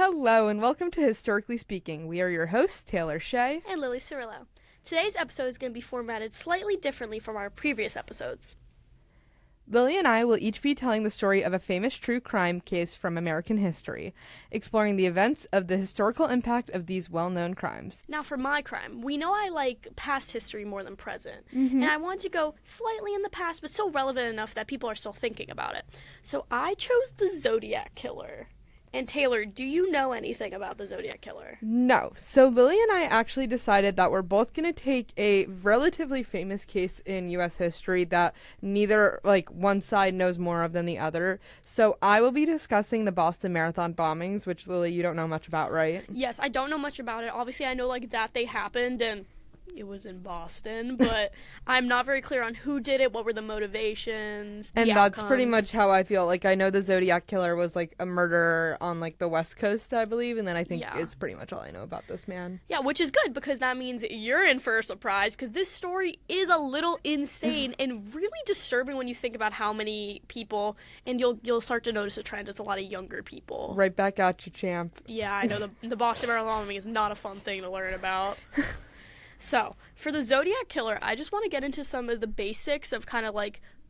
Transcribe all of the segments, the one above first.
Hello and welcome to Historically Speaking. We are your hosts, Taylor Shea and Lily Cirillo. Today's episode is going to be formatted slightly differently from our previous episodes. Lily and I will each be telling the story of a famous true crime case from American history, exploring the events of the historical impact of these well-known crimes. Now for my crime, we know I like past history more than present, and I wanted to go slightly in the past, but still relevant enough that people are still thinking about it. So I chose the Zodiac Killer. And Taylor, do you know anything about the Zodiac Killer? No. So Lily and I actually decided that we're both going to take a relatively famous case in U.S. history that neither, one side knows more of than the other. So I will be discussing the Boston Marathon bombings, which, Lily, you don't know much about, right? Yes, I don't know much about it. Obviously, I know, that they happened, and it was in Boston, but I'm not very clear on who did it, what were the motivations, and the that's outcomes. Pretty much how I feel. I know the Zodiac Killer was, a murderer on, the West Coast, I believe, and then I think is pretty much all I know about this man. Yeah, which is good, because that means you're in for a surprise, because this story is a little insane and really disturbing when you think about how many people, and you'll start to notice a trend. It's a lot of younger people. Right back at you, champ. Yeah, I know the Boston Marathon bombing is not a fun thing to learn about. So, for the Zodiac Killer, I just want to get into some of the basics of kind of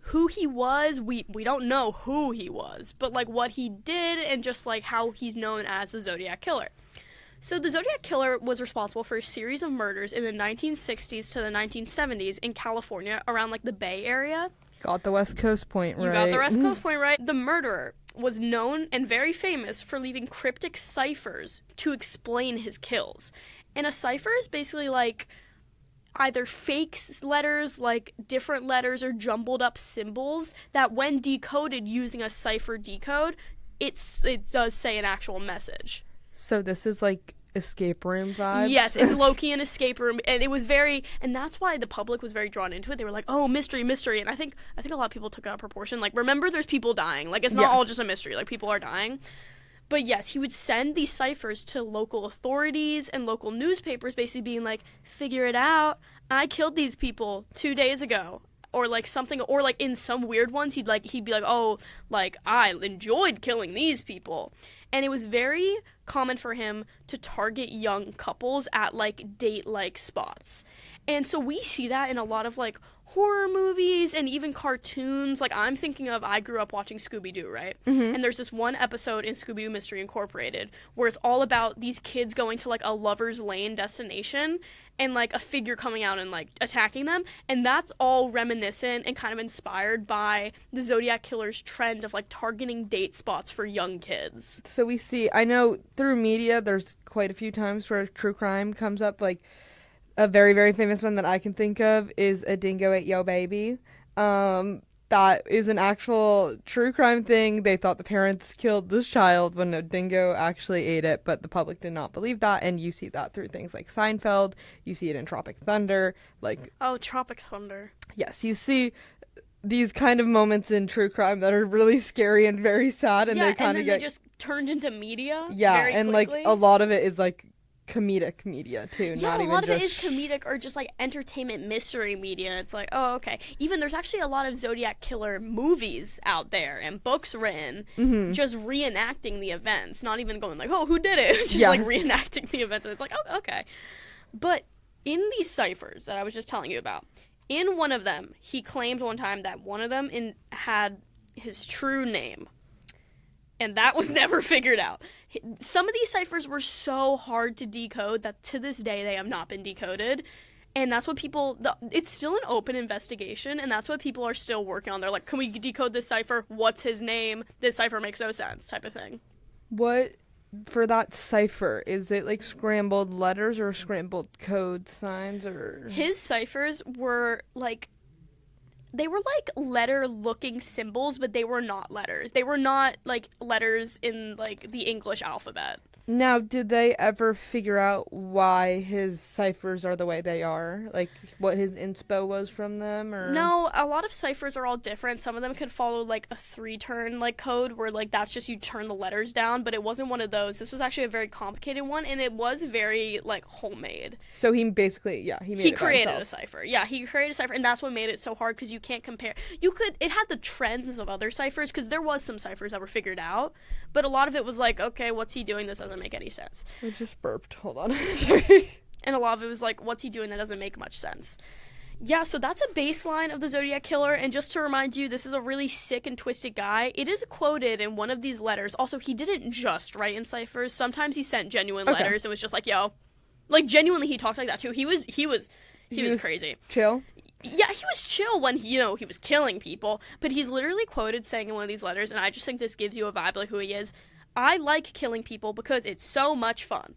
who he was. We don't know who he was, but what he did and just how he's known as the Zodiac Killer. So the Zodiac Killer was responsible for a series of murders in the 1960s to the 1970s in California around the Bay Area. Got the West Coast point right. You got the West Coast point right. The murderer was known and very famous for leaving cryptic ciphers to explain his kills. And a cipher is basically either fake letters, different letters or jumbled up symbols that when decoded using a cipher decode, it does say an actual message. So this is escape room vibes? Yes, it's low-key an escape room, and it was and that's why the public was very drawn into it. They were like, oh, mystery, and I think a lot of people took it out of proportion. Remember, there's people dying. It's not all just a mystery. People are dying. But yes, he would send these ciphers to local authorities and local newspapers, basically being figure it out. I killed these people 2 days ago. Or something, or in some weird ones, he'd be oh, I enjoyed killing these people. And it was very common for him to target young couples at date-like spots. And so we see that in a lot of horror movies and even cartoons. I'm thinking of, I grew up watching Scooby-Doo, right? Mm-hmm. And there's this one episode in Scooby-Doo Mystery Incorporated where it's all about these kids going to a lover's lane destination and a figure coming out and attacking them. And that's all reminiscent and kind of inspired by the Zodiac Killer's trend of targeting date spots for young kids. So we see, I know through media there's quite a few times where true crime comes up. A very, very famous one that I can think of is A Dingo Ate Yo Baby. That is an actual true crime thing. They thought the parents killed this child when a dingo actually ate it, but the public did not believe that, and you see that through things like Seinfeld. You see it in Tropic Thunder. Oh, Tropic Thunder. Yes, you see these kind of moments in true crime that are really scary and very sad, and they kind of they just turned into media. Yeah, very and quickly. A lot of it is comedic media too. Yeah, not a even lot just... of it is comedic or just entertainment mystery media. It's oh, okay. Even there's actually a lot of Zodiac Killer movies out there and books written just reenacting the events, not even going oh, who did it? Just reenacting the events, and it's oh, okay. But in these ciphers that I was just telling you about, in one of them, he claimed one time that one of them had his true name. And that was never figured out. Some of these ciphers were so hard to decode that to this day they have not been decoded. And that's what it's still an open investigation, and that's what people are still working on. They're can we decode this cipher? What's his name? This cipher makes no sense, type of thing. What, for that cipher, is it scrambled letters or scrambled code signs or? His ciphers were they were letter-looking symbols, but they were not letters. They were not letters in the English alphabet. Now, did they ever figure out why his ciphers are the way they are? What his inspo was from them? Or no, a lot of ciphers are all different. Some of them could follow a 3-turn code where that's just you turn the letters down, but it wasn't one of those. This was actually a very complicated one, and it was very homemade. So he basically, he created a cipher. Yeah, he created a cipher, and that's what made it so hard, because you can't compare. It had the trends of other ciphers, because there was some ciphers that were figured out, but a lot of it was okay, what's he doing? This doesn't doesn't make any sense. I just burped. Hold on. Sorry. And a lot of it was like, what's he doing that doesn't make much sense? Yeah, so that's a baseline of the Zodiac Killer, and just to remind you, this is a really sick and twisted guy. It is quoted in one of these letters. Also, he didn't just write in ciphers. Sometimes he sent genuine letters and was just like, yo. Like, genuinely, he talked like that, too. He was crazy. Chill? Yeah, he was chill when, he was killing people, but he's literally quoted saying in one of these letters, and I just think this gives you a vibe like who he is. I like killing people because it's so much fun.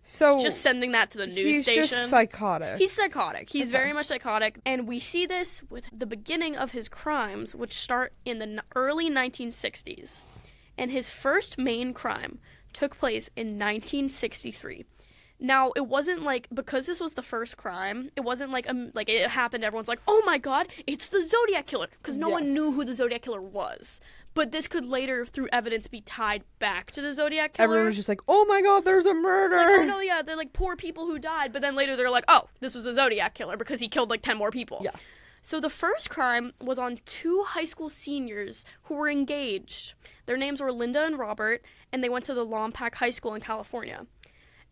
So just sending that to the news station. He's just psychotic. He's psychotic. He's very much psychotic, and we see this with the beginning of his crimes, which start in the early 1960s. And his first main crime took place in 1963. Now, it wasn't like, because this was the first crime, it wasn't like it happened, everyone's like, oh my god, it's the Zodiac Killer, because no one knew who the Zodiac Killer was. But this could later, through evidence, be tied back to the Zodiac Killer. Everyone was just like, oh my god, there's a murder! Like, oh no, yeah, they're like poor people who died, but then later they're like, oh, this was the Zodiac Killer, because he killed like 10 more people. Yeah. So the first crime was on 2 high school seniors who were engaged. Their names were Linda and Robert, and they went to the Lompoc High School in California.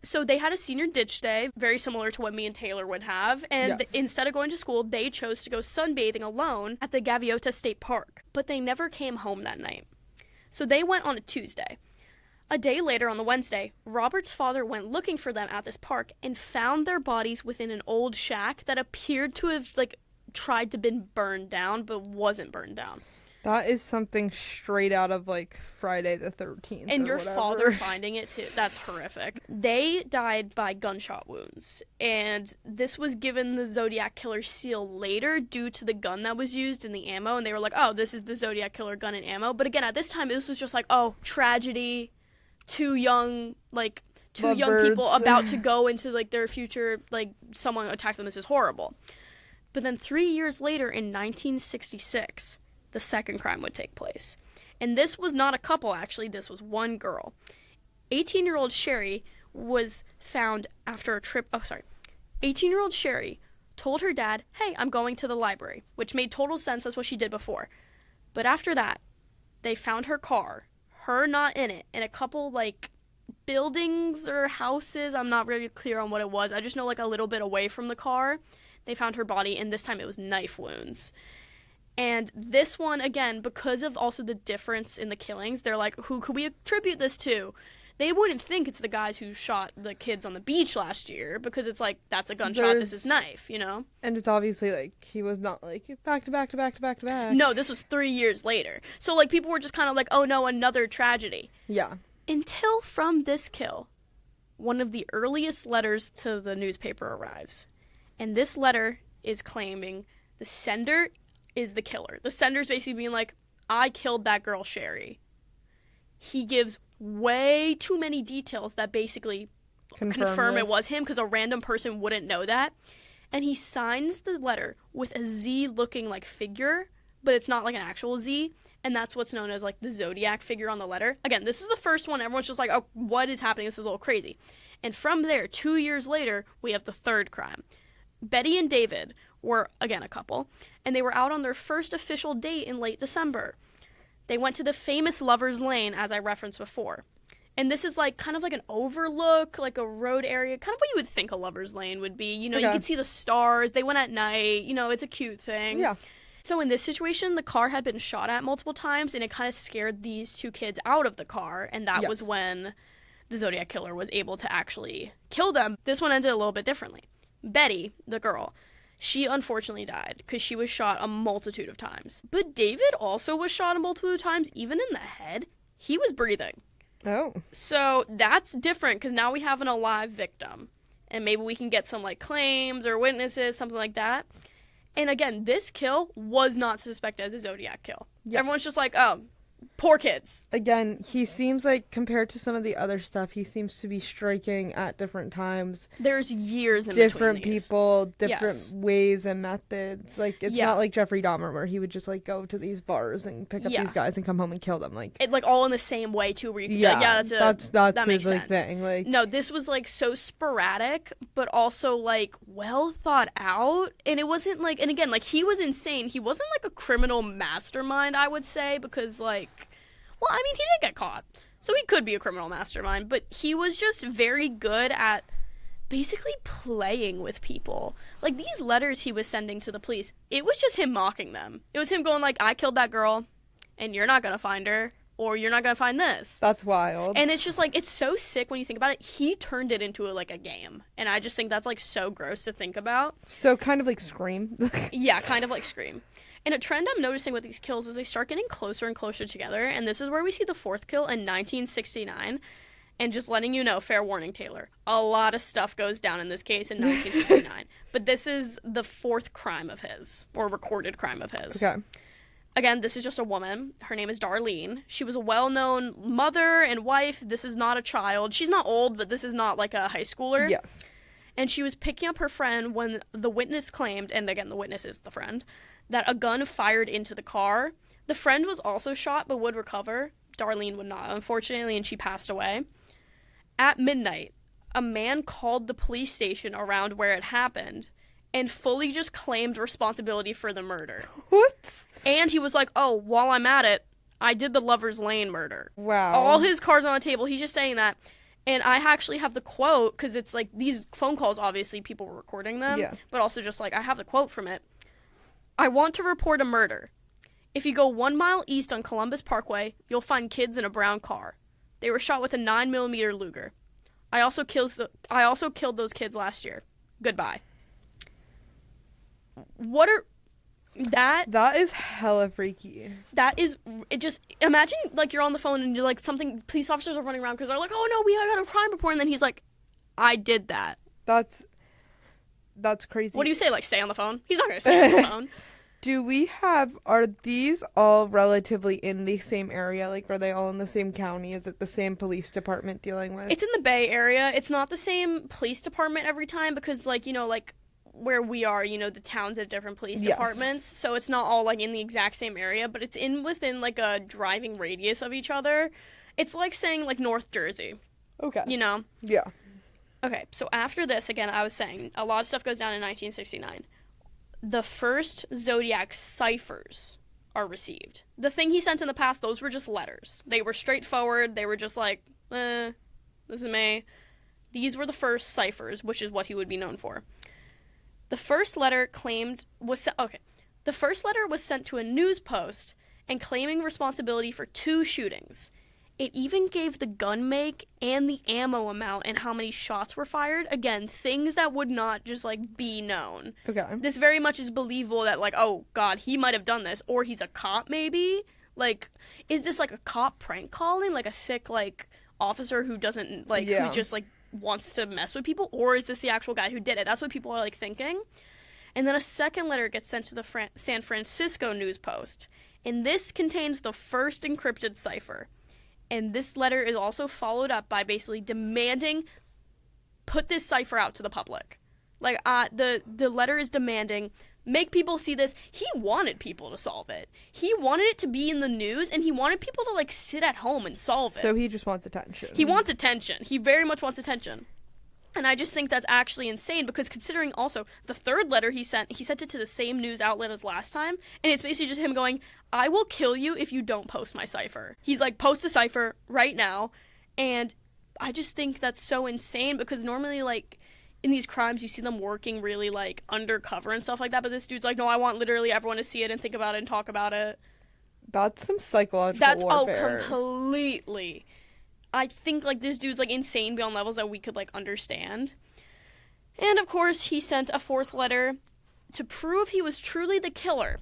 So they had a senior ditch day, very similar to what me and Taylor would have, and instead of going to school, they chose to go sunbathing alone at the Gaviota State Park. But they never came home that night. So they went on a Tuesday. A day later, on the Wednesday, Robert's father went looking for them at this park and found their bodies within an old shack that appeared to have, tried to been burned down, but wasn't burned down. That is something straight out of, Friday the 13th. And your father finding it, too. That's horrific. They died by gunshot wounds. And this was given the Zodiac Killer seal later due to the gun that was used and the ammo. And they were like, oh, this is the Zodiac Killer gun and ammo. But again, at this time, this was just like, oh, tragedy, two young people about to go into, their future, someone attacked them. This is horrible. But then 3 years later, in 1966... the second crime would take place. And this was not a couple, actually. This was one girl. 18-year-old Sherry was found after a trip... 18-year-old Sherry told her dad, hey, I'm going to the library, which made total sense. That's what she did before. But after that, they found her car, her not in it, and a couple, buildings or houses. I'm not really clear on what it was. I just know, a little bit away from the car, they found her body, and this time it was knife wounds. And this one, again, because of also the difference in the killings, they're like, who could we attribute this to? They wouldn't think it's the guys who shot the kids on the beach last year, because it's that's a gunshot, this is knife, And it's obviously, he was not, back to back to back to back to back. No, this was 3 years later. So, people were just kind of oh no, another tragedy. Yeah. Until from this kill, one of the earliest letters to the newspaper arrives. And this letter is claiming the sender is the killer. The sender's basically being I killed that girl, Sherry. He gives way too many details that basically confirm it was him, because a random person wouldn't know that. And he signs the letter with a Z-looking figure, but it's not an actual Z. And that's what's known as the Zodiac figure on the letter. Again, this is the first one. Everyone's just oh, what is happening? This is a little crazy. And from there, 2 years later, we have the third crime. Betty and David were, again, a couple, and they were out on their first official date in late December. They went to the famous Lover's Lane, as I referenced before. And this is kind of an overlook, a road area, kind of what you would think a Lover's Lane would be. You could see the stars. They went at night. It's a cute thing. Yeah. So in this situation, the car had been shot at multiple times, and it kind of scared these two kids out of the car, and that was when the Zodiac Killer was able to actually kill them. This one ended a little bit differently. Betty, the girl, she unfortunately died because she was shot a multitude of times. But David also was shot a multitude of times, even in the head. He was breathing. Oh. So that's different, because now we have an alive victim. And maybe we can get some claims or witnesses, something like that. And again, this kill was not suspected as a Zodiac kill. Yes. Everyone's just oh, poor kids. Again, he seems compared to some of the other stuff, he seems to be striking at different times. There's years in different between these. People, different ways and methods. It's not like Jeffrey Dahmer, where he would just go to these bars and pick up these guys and come home and kill them. It all in the same way too, where you can that's that makes sense. Thing. No, this was so sporadic, but also well thought out. And it wasn't and again, he was insane. He wasn't a criminal mastermind, I would say, because well, I mean, he did get caught. So he could be a criminal mastermind, but he was just very good at basically playing with people. Like, these letters he was sending to the police, it was just him mocking them. It was him going like, I killed that girl, and you're not gonna find her, or you're not gonna find this. That's wild. And it's just like, it's so sick when you think about it. He turned it into a game, and I just think that's like so gross to think about. So kind of like Scream. Yeah, kind of like Scream. And a trend I'm noticing with these kills is they start getting closer and closer together, and this is where we see the fourth kill in 1969. And just letting you know, fair warning, Taylor, a lot of stuff goes down in this case in 1969. But this is the fourth crime of his, or recorded crime of his. Okay. Again, this is just a woman. Her name is Darlene. She was a well-known mother and wife. This is not a child. She's not old, but this is not like a high schooler. Yes. And she was picking up her friend when the witness claimed, and again, the witness is the friend, that a gun fired into the car. The friend was also shot but would recover. Darlene would not, unfortunately, and she passed away. At midnight, a man called the police station around where it happened and fully just claimed responsibility for the murder. What? And he was like, oh, while I'm at it, I did the Lover's Lane murder. Wow. All his cards on the table. He's just saying that. And I actually have the quote, because it's like these phone calls, obviously, people were recording them. Yeah. But also just like, I have the quote from it. I want to report a murder. If you go 1 mile east on Columbus Parkway, you'll find kids in a brown car. They were shot with a 9mm Luger. I also killed those kids last year. Goodbye. What are... That is hella freaky. That is... It just... Imagine, like, you're on the phone and you're like, police officers are running around because they're like, oh, no, I got a crime report. And then he's like, I did that. That's crazy. What do you say? Like, stay on the phone? He's not going to stay on the phone. Are these all relatively in the same area? Like, are they all in the same county? Is it the same police department dealing with? It's in the Bay Area. It's not the same police department every time because, like, you know, like, where we are, you know, the towns have different police departments. So it's not all, like, in the exact same area, but it's within, like, a driving radius of each other. It's like saying, like, North Jersey. Okay. You know? Yeah. Okay, so after this, again, I was saying, a lot of stuff goes down in 1969. The first Zodiac ciphers are received. The thing he sent in the past, those were just letters. They were straightforward. They were just like, this is me. These were the first ciphers, which is what he would be known for. The first letter The first letter was sent to a news post and claiming responsibility for 2 shootings. It even gave the gun make and the ammo amount and how many shots were fired. Again, things that would not just, like, be known. Okay. This very much is believable that, like, oh, God, he might have done this. Or he's a cop, maybe? Like, is this, like, a cop prank calling? Like, a sick, like, officer who doesn't, like, who just, like, wants to mess with people? Or is this the actual guy who did it? That's what people are, like, thinking. And then a second letter gets sent to the San Francisco News Post. And this contains the first encrypted cipher. And this letter is also followed up by basically demanding, put this cipher out to the public. Like, the letter is demanding, make people see this. He wanted people to solve it. He wanted it to be in the news, and he wanted people to, like, sit at home and solve it. So he just wants attention. He wants attention. He very much wants attention. And I just think that's actually insane because considering also the third letter he sent it to the same news outlet as last time. And it's basically just him going, I will kill you if you don't post my cipher. He's like, post a cipher right now. And I just think that's so insane because normally, like, in these crimes, you see them working really, like, undercover and stuff like that. But this dude's like, no, I want literally everyone to see it and think about it and talk about it. That's some psychological warfare. Oh, completely. I think, like, this dude's, like, insane beyond levels that we could, like, understand. And, of course, he sent a fourth letter to prove he was truly the killer.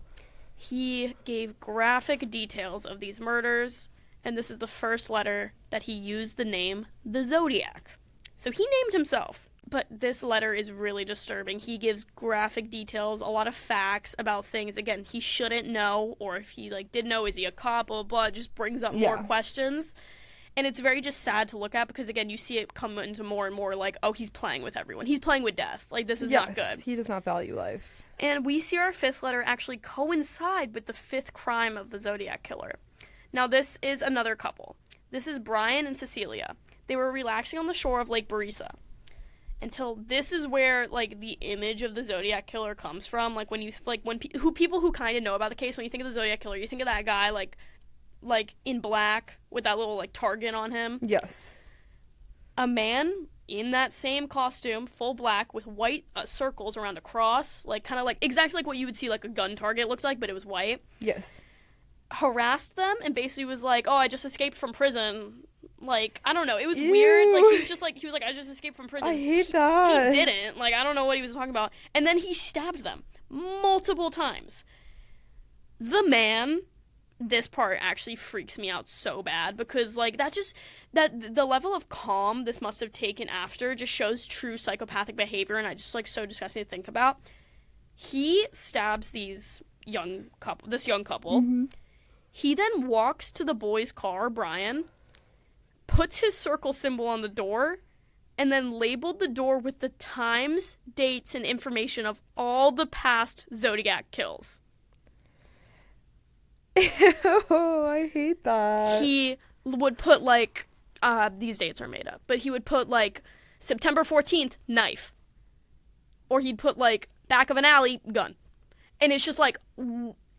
He gave graphic details of these murders, and this is the first letter that he used the name the Zodiac. So he named himself. But this letter is really disturbing. He gives graphic details, a lot of facts about things, again, he shouldn't know, or if he, like, did know, is he a cop, blah, blah, it just brings up more questions. And it's very just sad to look at because, again, you see it come into more and more like, oh, he's playing with everyone. He's playing with death. Like, this is not good. He does not value life. And we see our fifth letter actually coincide with the fifth crime of the Zodiac Killer. Now, this is another couple. This is Brian and Cecilia. They were relaxing on the shore of Lake Berisa. Until this is where, like, the image of the Zodiac Killer comes from. Like, when you, like, people who kind of know about the case, when you think of the Zodiac Killer, you think of that guy, like, like in black with that little like target on him. Yes. A man in that same costume, full black with white circles around a cross, like kind of like exactly like what you would see like a gun target looked like, but it was white. Yes. Harassed them and basically was like, "Oh, I just escaped from prison." Like, I don't know. It was Ew. weird. Like, he was like, "I just escaped from prison." I hate that. He didn't. Like, I don't know what he was talking about. And then he stabbed them multiple times. The man, this part actually freaks me out so bad because, like, that the level of calm this must have taken after just shows true psychopathic behavior, and I just, like, so disgusting to think about. He stabs this young couple. Mm-hmm. He then walks to the boy's car, Brian, puts his circle symbol on the door, and then labeled the door with the times, dates, and information of all the past Zodiac kills. Ew, I hate that. He would put, like, these dates are made up, but he would put, like, September 14th, knife. Or he'd put, like, back of an alley, gun. And it's just, like,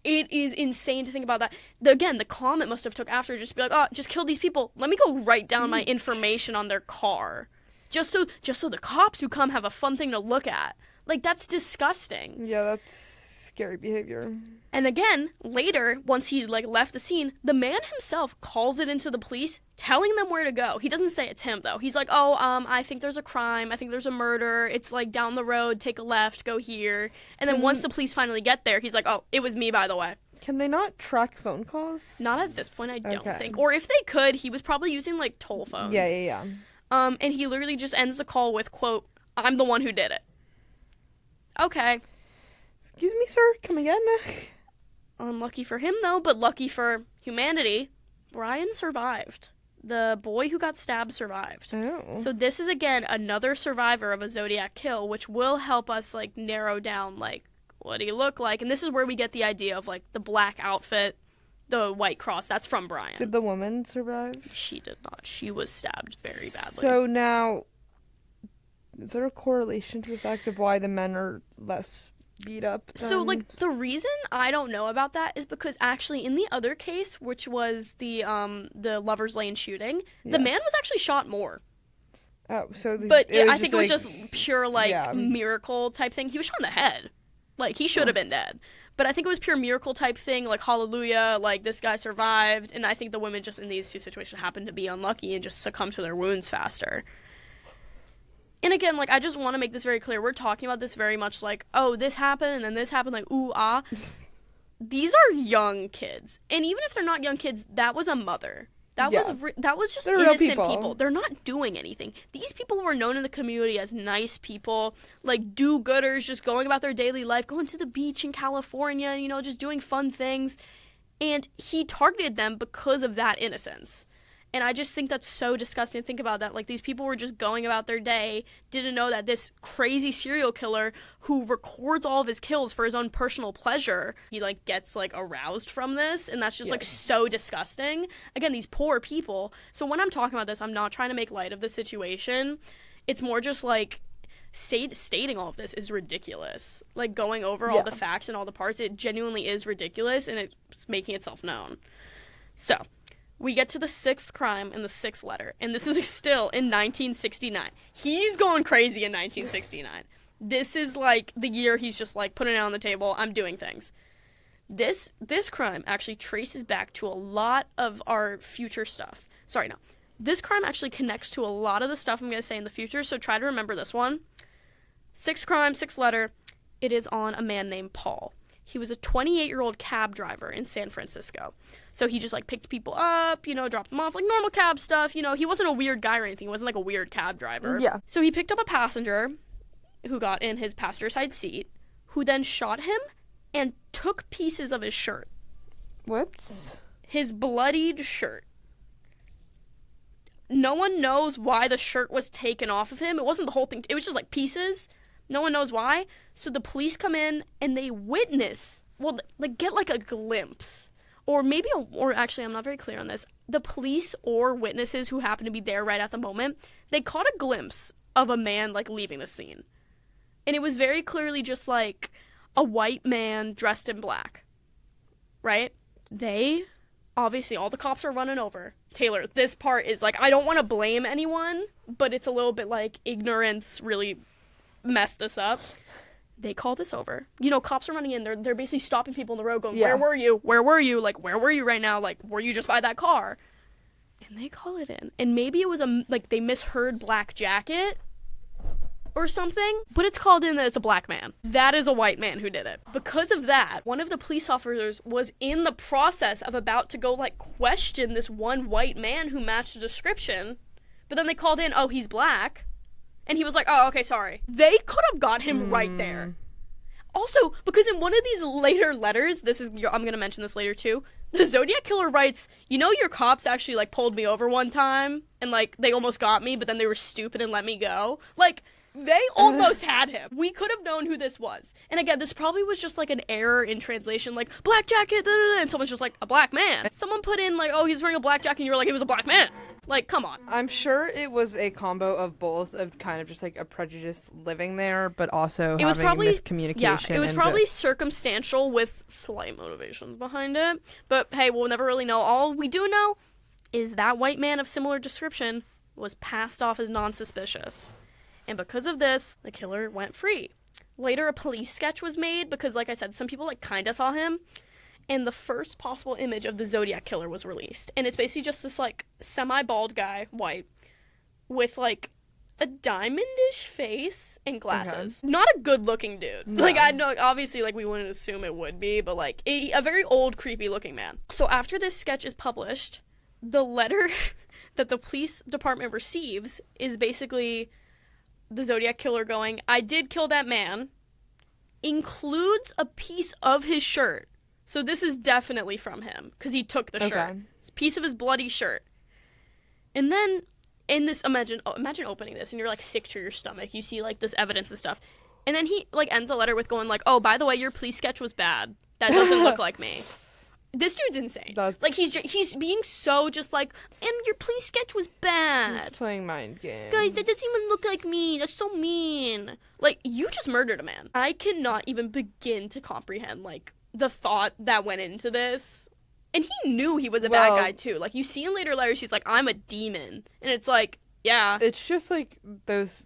it is insane to think about that. Again, the calm it must have took after just be like, "Oh, just kill these people. Let me go write down my information on their car. Just so the cops who come have a fun thing to look at." Like, that's disgusting. Yeah, that's scary behavior. And again, later, once he, like, left the scene, the man himself calls it into the police, telling them where to go. He doesn't say it's him, though. He's like, "Oh, I think there's a crime. I think there's a murder. It's, like, down the road. Take a left. Go here." And then once the police finally get there, he's like, "Oh, it was me, by the way." Can they not track phone calls? Not at this point, I don't Okay. think. Or if they could, he was probably using, like, toll phones. Yeah. And he literally just ends the call with, quote, "I'm the one who did it." Okay. Excuse me, sir. Come again? Unlucky for him, though, but lucky for humanity, Brian survived. The boy who got stabbed survived. Oh. So this is, again, another survivor of a Zodiac kill, which will help us, like, narrow down, like, what did he look like? And this is where we get the idea of, like, the black outfit, the white cross. That's from Brian. Did the woman survive? She did not. She was stabbed very badly. So now, is there a correlation to the fact of why the men are less beat up? So, like, the reason I don't know about that is because actually in the other case, which was the Lover's Lane shooting, the man was actually shot more. Oh, so I think it was just pure, like, miracle type thing. He was shot in the head. Like, he should have been dead. But I think it was pure miracle type thing, like, hallelujah, like, this guy survived. And I think the women just in these two situations happened to be unlucky and just succumb to their wounds faster. And again, like, I just want to make this very clear. We're talking about this very much like, oh, this happened and then this happened, like, ooh, ah. These are young kids. And even if they're not young kids, that was a mother. That was just innocent people. They're not doing anything. These people were known in the community as nice people, like do-gooders, just going about their daily life, going to the beach in California, you know, just doing fun things. And he targeted them because of that innocence. And I just think that's so disgusting to think about that. Like, these people were just going about their day, didn't know that this crazy serial killer who records all of his kills for his own personal pleasure, he, like, gets, like, aroused from this. And that's just, like, so disgusting. Again, these poor people. So when I'm talking about this, I'm not trying to make light of the situation. It's more just, like, stating all of this is ridiculous. Like, going over all the facts and all the parts, it genuinely is ridiculous, and it's making itself known. So we get to the sixth crime in the sixth letter, and this is still in 1969. He's going crazy in 1969. This is, like, the year he's just, like, putting it on the table. I'm doing things. This crime actually traces back to a lot of our future stuff. Sorry, no. This crime actually connects to a lot of the stuff I'm going to say in the future, so try to remember this one. Sixth crime, sixth letter. It is on a man named Paul. He was a 28-year-old cab driver in San Francisco. So he just, like, picked people up, you know, dropped them off, like, normal cab stuff. You know, he wasn't a weird guy or anything. He wasn't, like, a weird cab driver. Yeah. So he picked up a passenger who got in his passenger side seat, who then shot him and took pieces of his shirt. What? His bloodied shirt. No one knows why the shirt was taken off of him. It wasn't the whole thing. It was just, like, pieces. No one knows why. So the police come in and they witness, well, like, get, like, a glimpse. Or maybe, or actually, I'm not very clear on this. The police or witnesses who happen to be there right at the moment, they caught a glimpse of a man, like, leaving the scene. And it was very clearly just, like, a white man dressed in black. Right? They Obviously, all the cops are running over. Taylor, this part is like, I don't want to blame anyone, but it's a little bit like ignorance really messed this up. They call this over. You know, cops are running in. They're basically stopping people on the road going, Yeah. where were you? Where were you? Like, where were you right now? Like, were you just by that car? And they call it in. And maybe it was they misheard black jacket or something, but it's called in that it's a black man. That is a white man who did it. Because of that, one of the police officers was in the process of about to go, like, question this one white man who matched the description, but then they called in, oh, he's black, and he was like, oh, okay, sorry. They could have got him right there. Also, because in one of these later letters, I'm gonna mention this later too, the Zodiac Killer writes, you know, your cops actually, like, pulled me over one time, and, like, they almost got me, but then they were stupid and let me go. Like, they almost had him. We could have known who this was. And again, this probably was just like an error in translation, like, black jacket, da, da, da, and someone's just like, a black man. Someone put in, like, oh, he's wearing a black jacket, and you were like, he was a black man. Like, come on. I'm sure it was a combo of both, of kind of just like a prejudice living there, but also It was having probably miscommunication. Yeah, it was probably just... circumstantial with slight motivations behind it. But hey, we'll never really know. All we do know is that white man of similar description was passed off as non-suspicious. And because of this, the killer went free. Later, a police sketch was made because, like I said, some people, like, kind of saw him. And the first possible image of the Zodiac Killer was released. And it's basically just this, like, semi-bald guy, white, with, like, a diamondish face and glasses. Okay. Not a good-looking dude. No. Like, I know, obviously, like, we wouldn't assume it would be, but, like, a very old, creepy-looking man. So after this sketch is published, the letter that the police department receives is basically the Zodiac Killer going, I did kill that man, includes a piece of his shirt. So this is definitely from him, because he took the shirt. It's a piece of his bloody shirt. And then, in this, imagine opening this, and you're, like, sick to your stomach. You see, like, this evidence and stuff. And then he, like, ends a letter with going, like, oh, by the way, your police sketch was bad. That doesn't look like me. This dude's insane. Like, he's being so just like, and your police sketch was bad. He's playing mind games. Guys, that doesn't even look like me. That's so mean. Like, you just murdered a man. I cannot even begin to comprehend, like, the thought that went into this. And he knew he was a bad guy, too. Like, you see in later letters, he's like, I'm a demon. And it's like, yeah. It's just, like, those...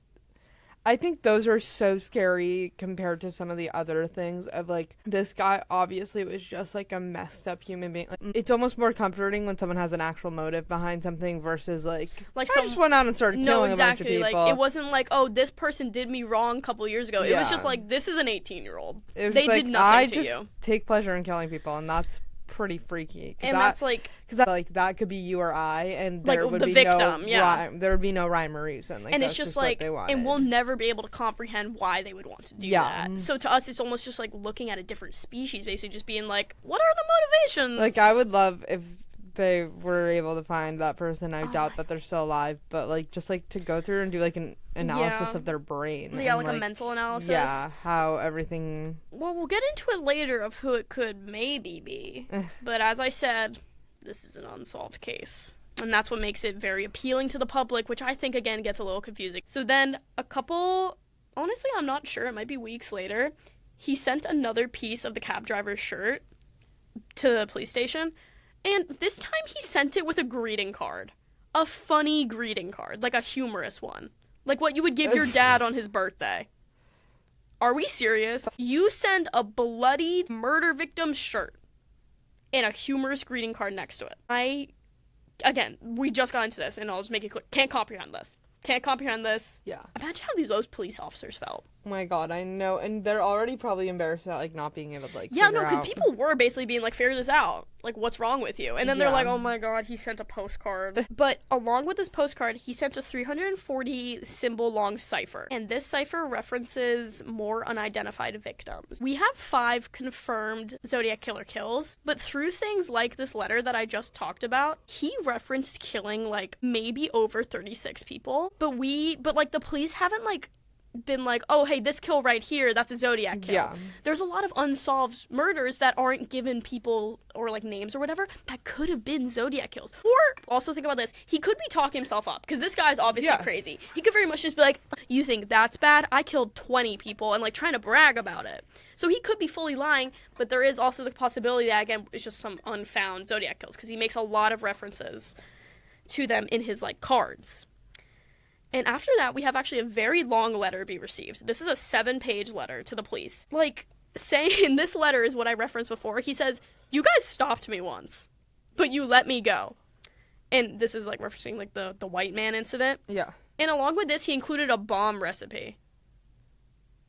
I think those are so scary compared to some of the other things of, like, this guy obviously was just, like, a messed up human being. Like, it's almost more comforting when someone has an actual motive behind something versus, like I just went out and started killing a bunch of people. Like, it wasn't like, oh, this person did me wrong a couple years ago. It was just like, this is an 18-year-old. They did nothing to you. I just take pleasure in killing people, and that's pretty freaky. And that's like... Because that could be you or I, and there like, would the be victim, there would be no rhyme or reason. Like, and that's it's just what like, they wanted. and we'll never be able to comprehend why they would want to do that. So to us, it's almost just like looking at a different species, basically just being like, what are the motivations? Like, I would love if they were able to find that person. I doubt that they're still alive, but, like, just, like, to go through and do, like, an analysis of their brain. Yeah, and, like, a mental analysis. Yeah, how everything... Well, we'll get into it later of who it could maybe be. But as I said, this is an unsolved case. And that's what makes it very appealing to the public, which I think, again, gets a little confusing. So then honestly, I'm not sure, it might be weeks later, he sent another piece of the cab driver's shirt to the police station. And this time he sent it with a greeting card. A funny greeting card. Like a humorous one. Like what you would give your dad on his birthday. Are we serious? You send a bloodied murder victim's shirt and a humorous greeting card next to it. Again, we just got into this, and I'll just make it clear. Can't comprehend this. Yeah. Imagine how those police officers felt. Oh my god, I know. And they're already probably embarrassed about, like, not being able to, like, yeah, no, because people were basically being like, figure this out. Like, what's wrong with you? And then they're like, oh my god, he sent a postcard. But along with this postcard, he sent a 340 symbol long cipher. And this cipher references more unidentified victims. We have 5 confirmed Zodiac Killer kills, but through things like this letter that I just talked about, he referenced killing, like, maybe over 36 people. But like, the police haven't, like, been like, oh, hey, this kill right here, that's a Zodiac kill. Yeah. There's a lot of unsolved murders that aren't given people or like names or whatever that could have been Zodiac kills. Or also think about this, he could be talking himself up because this guy's obviously crazy. He could very much just be like, you think that's bad? I killed 20 people, and like trying to brag about it. So he could be fully lying, but there is also the possibility that, again, it's just some unfound Zodiac kills because he makes a lot of references to them in his like cards. And after that, we have actually a very long letter be received. This is a 7-page letter to the police. Like, saying, this letter is what I referenced before. He says, you guys stopped me once, but you let me go. And this is, like, referencing, like, the white man incident. Yeah. And along with this, he included a bomb recipe.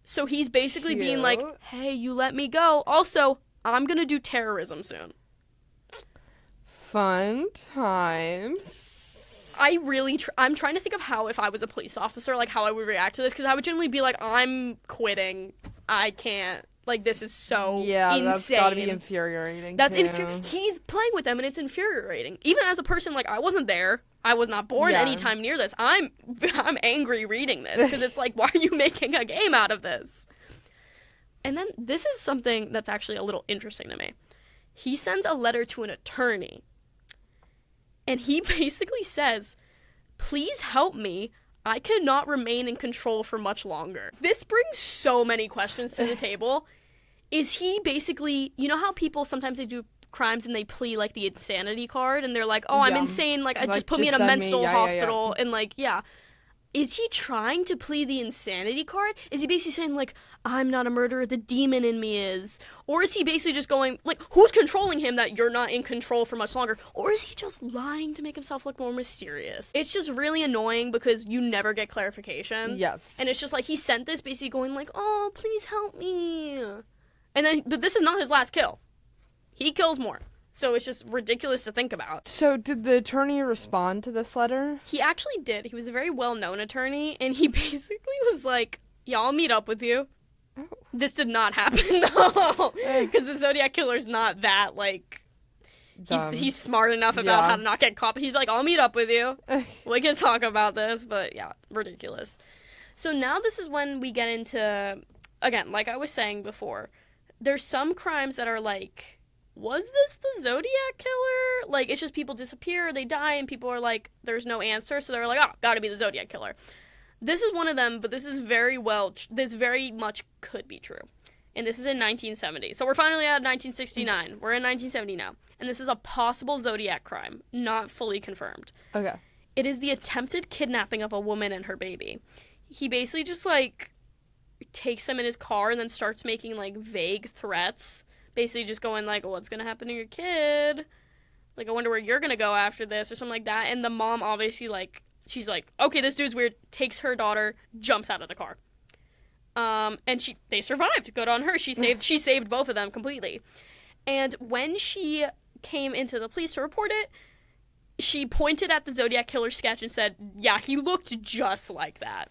So he's basically being like, hey, you let me go. Also, I'm going to do terrorism soon. Fun times. I'm trying to think of how, if I was a police officer, like, how I would react to this, because I would generally be like, I'm quitting. I can't. Like, this is so insane. That's gotta be infuriating. He's playing with them, and it's infuriating. Even as a person, like, I wasn't there. I was not born anytime near this. I'm angry reading this, because it's like, why are you making a game out of this? And then this is something that's actually a little interesting to me. He sends a letter to an attorney. And he basically says, please help me. I cannot remain in control for much longer. This brings so many questions to the table. Is he basically, you know how people sometimes they do crimes and they plea like the insanity card and they're like, oh, I'm insane. Like, just put me in a mental hospital. And like, is he trying to plea the insanity card? Is he basically saying, like, I'm not a murderer, the demon in me is? Or is he basically just going, like, who's controlling him that you're not in control for much longer? Or is he just lying to make himself look more mysterious? It's just really annoying because you never get clarification. Yes. And it's just like, he sent this basically going, like, oh, please help me. And then, but this is not his last kill. He kills more. So it's just ridiculous to think about. So did the attorney respond to this letter? He actually did. He was a very well-known attorney, and he basically was like, yeah, I'll meet up with you. Oh. This did not happen, though. Because the Zodiac Killer's not that, like, he's smart enough about how to not get caught. But he's like, I'll meet up with you. We can talk about this. But, yeah, ridiculous. So now this is when we get into, again, like I was saying before, there's some crimes that are like, was this the Zodiac Killer? Like, it's just people disappear, they die, and people are like, there's no answer, so they're like, oh, gotta be the Zodiac Killer. This is one of them, but this very much could be true. And this is in 1970. So we're finally out of 1969. We're in 1970 now. And this is a possible Zodiac crime, not fully confirmed. Okay. It is the attempted kidnapping of a woman and her baby. He basically just, like, takes them in his car and then starts making, like, vague threats. Basically just going like, what's going to happen to your kid? Like, I wonder where you're going to go after this or something like that. And the mom obviously, like, she's like, okay, this dude's weird, takes her daughter, jumps out of the car. And they survived. Good on her. She saved both of them completely. And when she came into the police to report it, she pointed at the Zodiac Killer sketch and said, yeah, he looked just like that.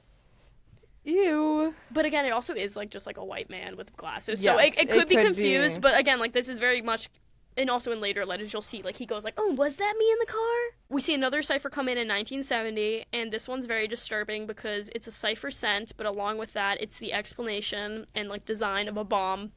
Ew. But again, it also is like just like a white man with glasses. Yes, so it could be confused, but again, like this is very much, and also in later letters you'll see like he goes like, oh, was that me in the car? We see another cipher come in 1970, and this one's very disturbing because it's a cipher sent, but along with that, it's the explanation and like design of a bomb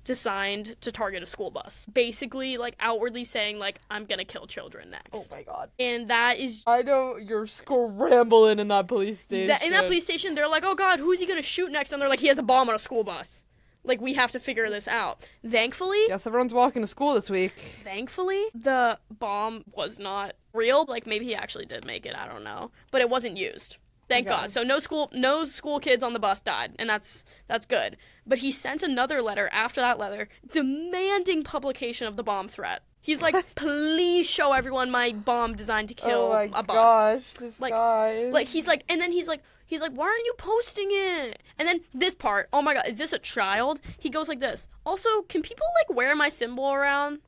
designed to target a school bus. Basically, like, outwardly saying, like, I'm gonna kill children next. Oh my god. And that is... I know you're scrambling in that police station. In that police station, they're like, oh god, who's he gonna shoot next? And they're like, he has a bomb on a school bus. Like, we have to figure this out. Thankfully... Guess everyone's walking to school this week. Thankfully, the bomb was not real. Like, maybe he actually did make it, I don't know. But it wasn't used. Thank God. So no school kids on the bus died, and that's good. But he sent another letter after that letter demanding publication of the bomb threat. He's like, please show everyone my bomb designed to kill a bus. Oh my gosh, this guy. Like he's like, why aren't you posting it? And then this part, oh my god, is this a child? He goes like this. Also, can people like wear my symbol around?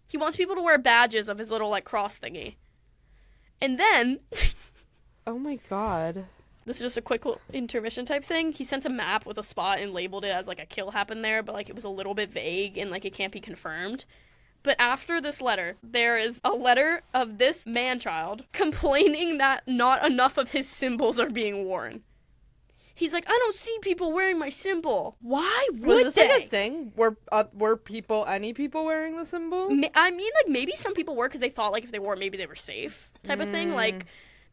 He wants people to wear badges of his little like cross thingy. And then oh my god. This is just a quick little intermission type thing. He sent a map with a spot and labeled it as like a kill happened there, but like it was a little bit vague and like it can't be confirmed. But after this letter, there is a letter of this man-child complaining that not enough of his symbols are being worn. He's like, I don't see people wearing my symbol. Why would Was this they? like a thing? Were any people wearing the symbol? I mean, like, maybe some people were because they thought, like, if they wore it, maybe they were safe type of thing. Like,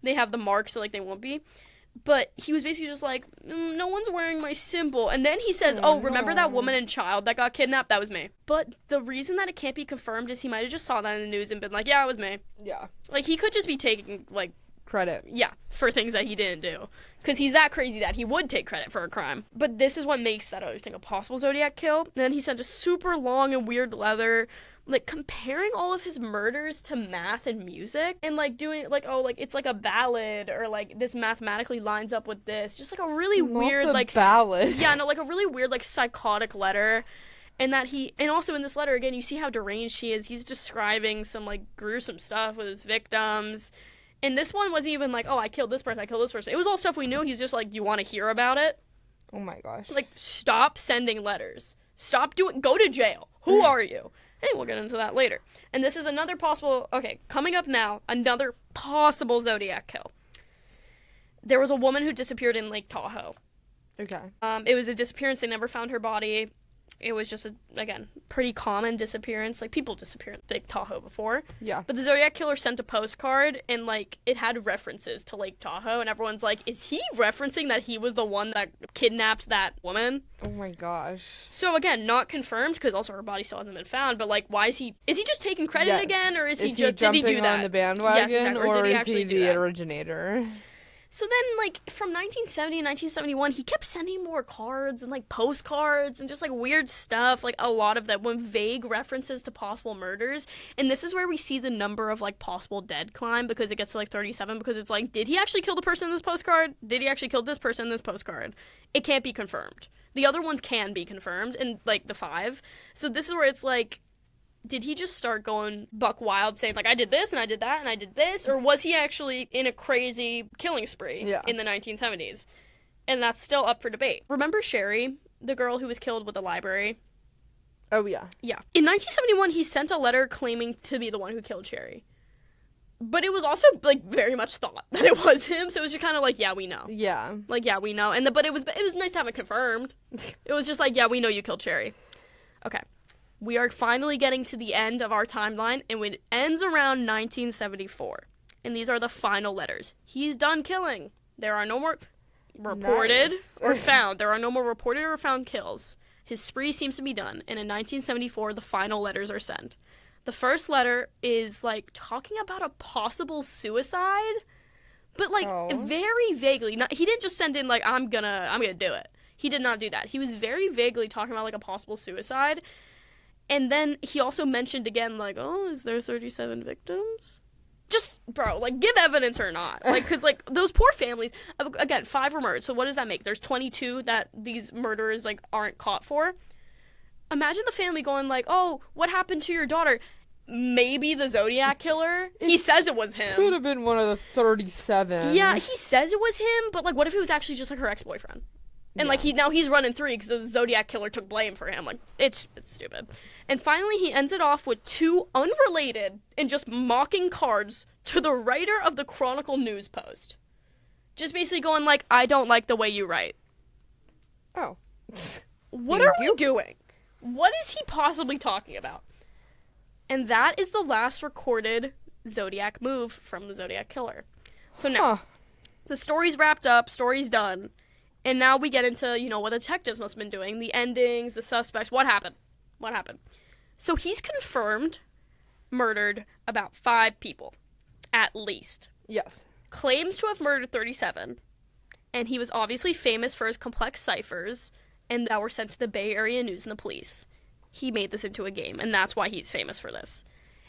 they have the mark, so, like, they won't be. But he was basically just like, no one's wearing my symbol. And then he says, remember that woman and child that got kidnapped? That was me. But the reason that it can't be confirmed is he might have just saw that in the news and been like, yeah, it was me. Yeah. Like, he could just be taking, like, credit. Yeah, for things that he didn't do. Because he's that crazy that he would take credit for a crime. But this is what makes that other thing a possible Zodiac kill. And then he sent a super long and weird letter, like, comparing all of his murders to math and music. And, like, doing, like, oh, like, it's like a ballad. Or, like, this mathematically lines up with this. Just, like, a really weird, like... ballad. Yeah, no, like, a really weird, like, psychotic letter. And that and also in this letter, again, you see how deranged he is. He's describing some, like, gruesome stuff with his victims. And this one wasn't even like, oh, I killed this person, I killed this person. It was all stuff we knew. He's just like, you want to hear about it? Oh my gosh. Like, stop sending letters. Go to jail. Who are you? Hey, we'll get into that later. And this is another possible, coming up now, another possible Zodiac kill. There was a woman who disappeared in Lake Tahoe. Okay. It was a disappearance. They never found her body. It was just, again, pretty common disappearance. Like, people disappear in Lake Tahoe before. Yeah. But the Zodiac Killer sent a postcard, and, like, it had references to Lake Tahoe, and everyone's like, is he referencing that he was the one that kidnapped that woman? Oh my gosh. So, again, not confirmed, because also her body still hasn't been found, but, like, why is he just taking credit again, or is he just, did he do that? On the bandwagon, yes, exactly. or did he is actually he do the that? originator? So then, like, from 1970 and 1971, he kept sending more cards and, like, postcards and just, like, weird stuff. Like, a lot of that were vague references to possible murders. And this is where we see the number of, like, possible dead climb, because it gets to, like, 37, because it's like, did he actually kill the person in this postcard? Did he actually kill this person in this postcard? It can't be confirmed. The other ones can be confirmed, and, like, the 5. So this is where it's like, did he just start going buck wild saying, like, I did this and I did that and I did this? Or was he actually in a crazy killing spree in the 1970s? And that's still up for debate. Remember Sherry, the girl who was killed with the library? Oh, yeah. Yeah. In 1971, he sent a letter claiming to be the one who killed Sherry. But it was also, like, very much thought that it was him. So it was just kind of like, yeah, we know. Yeah. Like, yeah, we know. But it was nice to have it confirmed. It was just like, yeah, we know you killed Sherry. Okay. We are finally getting to the end of our timeline, and it ends around 1974. And these are the final letters. He's done killing. There are no more reported or found. There are no more reported or found kills. His spree seems to be done. And in 1974, the final letters are sent. The first letter is, like, talking about a possible suicide, but, like, very vaguely. He didn't just send in, like, I'm gonna do it. He did not do that. He was very vaguely talking about, like, a possible suicide. And then he also mentioned again, like, oh, is there 37 victims? Just, bro, like, give evidence or not. Like, because, like, those poor families, again, 5 were murdered. So what does that make? There's 22 that these murderers, like, aren't caught for. Imagine the family going, like, oh, what happened to your daughter? Maybe the Zodiac Killer? He says it was him. Could have been one of the 37. Yeah, he says it was him, but, like, what if it was actually just, like, her ex-boyfriend? And, like, he's running 3 because the Zodiac Killer took blame for him. Like, it's stupid. And finally, he ends it off with 2 unrelated and just mocking cards to the writer of the Chronicle News Post. Just basically going, like, I don't like the way you write. Oh. What are we doing? What is he possibly talking about? And that is the last recorded Zodiac move from the Zodiac Killer. So now, the story's wrapped up, story's done. And now we get into, you know, what the detectives must have been doing, the endings, the suspects, what happened? So he's confirmed murdered about 5 people, at least. Yes. Claims to have murdered 37, and he was obviously famous for his complex ciphers, and that were sent to the Bay Area News and the police. He made this into a game, and that's why he's famous for this.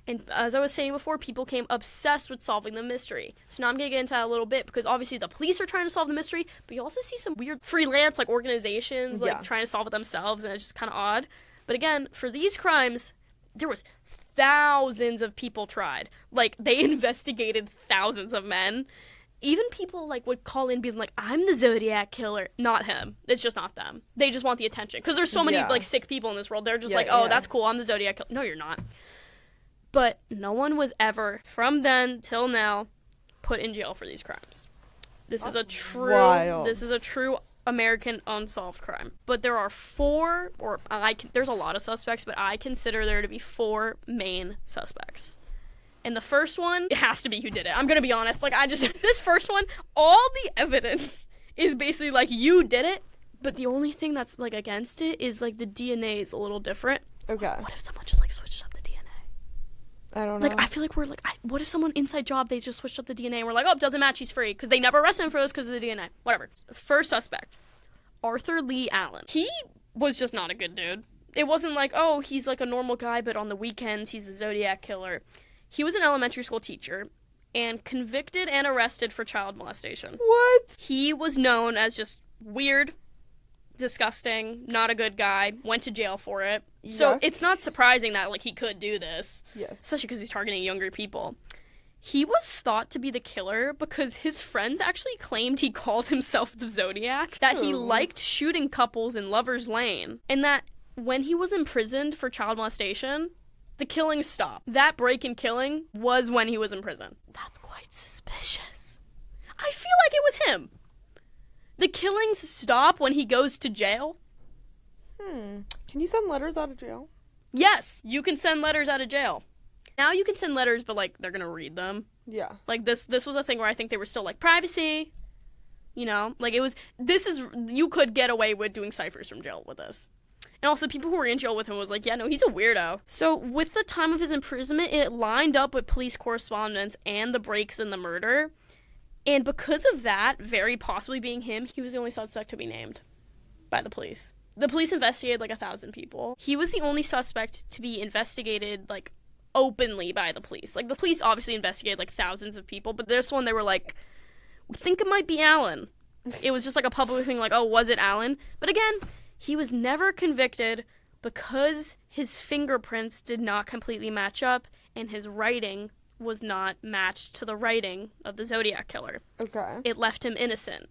And as I was saying before, people became obsessed with solving the mystery. So now I'm going to get into that a little bit, because obviously the police are trying to solve the mystery, but you also see some weird freelance, like, organizations, like, trying to solve it themselves, and it's just kind of odd. But again, for these crimes, there was thousands of people tried. Like, they investigated thousands of men. Even people, like, would call in being like, I'm the Zodiac Killer. Not him. It's just not them. They just want the attention. Because there's so many, like, sick people in this world. They're just that's cool. I'm the Zodiac Killer. No, you're not. But no one was ever, from then till now, put in jail for these crimes. This is a true American unsolved crime. But there are four, there's a lot of suspects, but I consider there to be four main suspects. And the first one, it has to be who did it. I'm gonna be honest, like, this first one, all the evidence is basically like, you did it, but the only thing that's, like, against it is, like, the DNA is a little different. Okay. What if someone just, like, switched up the DNA? I don't know. Like, I feel like we're, like, what if someone inside job, they just switched up the DNA and we're like, oh, it doesn't match, he's free, because they never arrested him for this because of the DNA. Whatever. First suspect, Arthur Lee Allen. He was just not a good dude. It wasn't like, oh, he's, like, a normal guy, but on the weekends, he's the Zodiac Killer. He was an elementary school teacher and convicted and arrested for child molestation. What? He was known as just weird, disgusting, not a good guy, went to jail for it. So it's not surprising that, like, he could do this. Yes. Especially because he's targeting younger people. He was thought to be the killer because his friends actually claimed he called himself the Zodiac, that he liked shooting couples in Lover's Lane, and that when he was imprisoned for child molestation, the killings stopped. That break in killing was when he was in prison. That's quite suspicious. I feel like it was him. The killings stop when he goes to jail. Can you send letters out of jail? Yes, you can send letters out of jail. Now you can send letters, but, like, they're gonna read them. Yeah. Like, this was a thing where I think they were still, like, privacy. You know? Like, you could get away with doing ciphers from jail with this. And also, people who were in jail with him was like, yeah, no, he's a weirdo. So, with the time of his imprisonment, it lined up with police correspondence and the breaks in the murder. And because of that, very possibly being him, he was the only suspect to be named by the police. The police investigated, like, 1,000 people. He was the only suspect to be investigated, like, openly by the police. Like, the police obviously investigated, like, thousands of people, but this one, they were like, we think it might be Alan. It was just, like, a public thing, like, oh, was it Alan? But again, he was never convicted because his fingerprints did not completely match up and his writing was not matched to the writing of the Zodiac Killer. Okay. It left him innocent.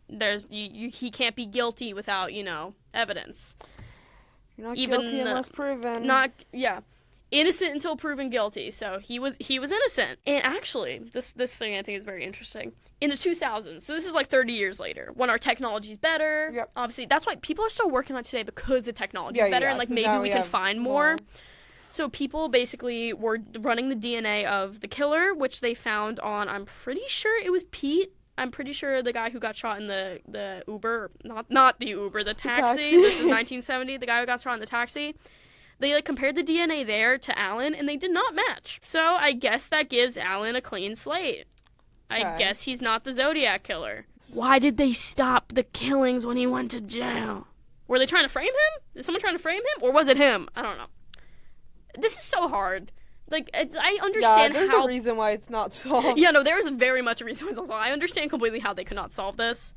He can't be guilty without, evidence. You're not guilty unless proven. Innocent until proven guilty. So he was innocent. And actually, this thing I think is very interesting. In the 2000s, so this is like 30 years later, when our technology is better. Yep. Obviously, that's why people are still working on it today, because the technology is better, and, like, maybe we can find more. So people basically were running the DNA of the killer, which they found on, I'm pretty sure it was Pete. I'm pretty sure the guy who got shot in the Uber, not the Uber, the taxi. This is 1970. The guy who got shot in the taxi. They, like, compared the DNA there to Alan, and they did not match. So I guess that gives Alan a clean slate. Okay. I guess he's not the Zodiac Killer. Why did they stop the killings when he went to jail? Were they trying to frame him? Is someone trying to frame him? Or was it him? I don't know. This is so hard. Like, I understand there's a reason why it's not solved. Yeah, no, there is very much a reason why it's not solved. I understand completely how they could not solve this.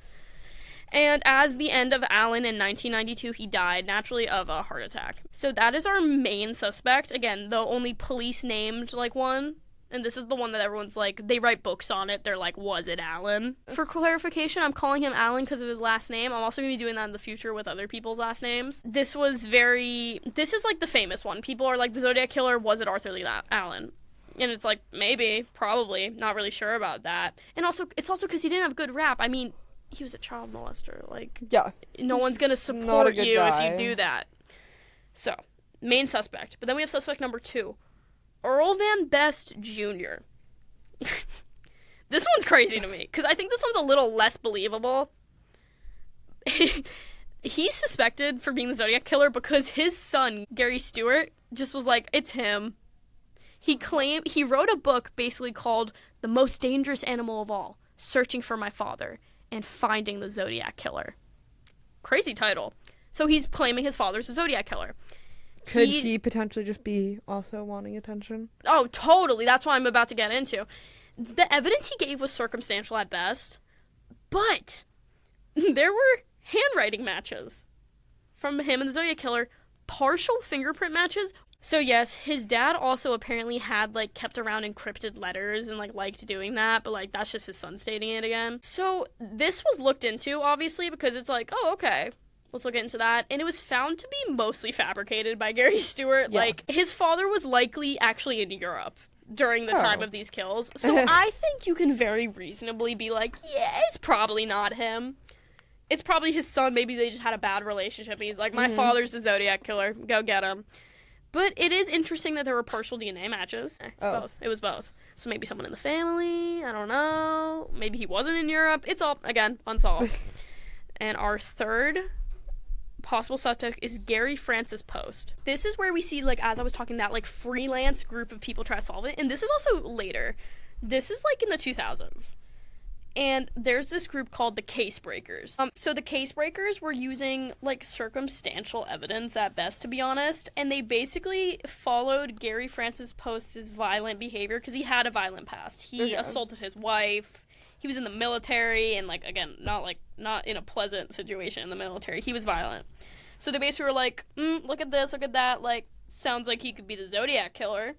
And as the end of Alan in 1992, he died naturally of a heart attack. So that is our main suspect. Again, the only police named, like, one. And this is the one that everyone's like, they write books on it. They're like, was it Alan? For clarification, I'm calling him Alan because of his last name. I'm also going to be doing that in the future with other people's last names. This is like the famous one. People are like, the Zodiac Killer, was it Arthur Lee Allen? And it's like, maybe, probably, not really sure about that. And also, it's also because he didn't have good rap. I mean, he was a child molester. Like, yeah, no one's going to support you if you do that. So, main suspect. But then we have suspect number 2. Earl Van Best Jr. This one's crazy to me, because I think this one's a little less believable. He's suspected for being the Zodiac Killer because his son, Gary Stewart, just was like, it's him. He wrote a book basically called The Most Dangerous Animal of All, Searching for My Father and Finding the Zodiac Killer. Crazy title. So he's claiming his father's a Zodiac Killer. Could he potentially just be also wanting attention? Oh, totally. That's what I'm about to get into. The evidence he gave was circumstantial at best, but there were handwriting matches from him and the Zodiac Killer, partial fingerprint matches. So yes, his dad also apparently had, like, kept around encrypted letters and, like, liked doing that, but, like, that's just his son stating it again. So this was looked into, obviously, because it's like, oh, okay. Let's look into that. And it was found to be mostly fabricated by Gary Stewart. Yeah. Like, his father was likely actually in Europe during the time of these kills. So I think you can very reasonably be like, yeah, it's probably not him. it's probably his son. Maybe they just had a bad relationship. And he's like, my father's the Zodiac Killer. Go get him. But it is interesting that there were partial DNA matches. Both. It was both. So maybe someone in the family. I don't know. Maybe he wasn't in Europe. It's all, again, unsolved. And our third possible suspect is Gary Francis Post. This is where we see, like, as I was talking, that, like, freelance group of people try to solve it. And this is also later. This is, like, in the 2000s. And there's this group called the Case Breakers. So the Case Breakers were using, like, circumstantial evidence at best, to be honest. And they basically followed Gary Francis Post's violent behavior because he had a violent past. He assaulted his wife. He was in the military and, like, again, not in a pleasant situation in the military. He was violent. So they basically were like, look at this, look at that. Like, sounds like he could be the Zodiac Killer.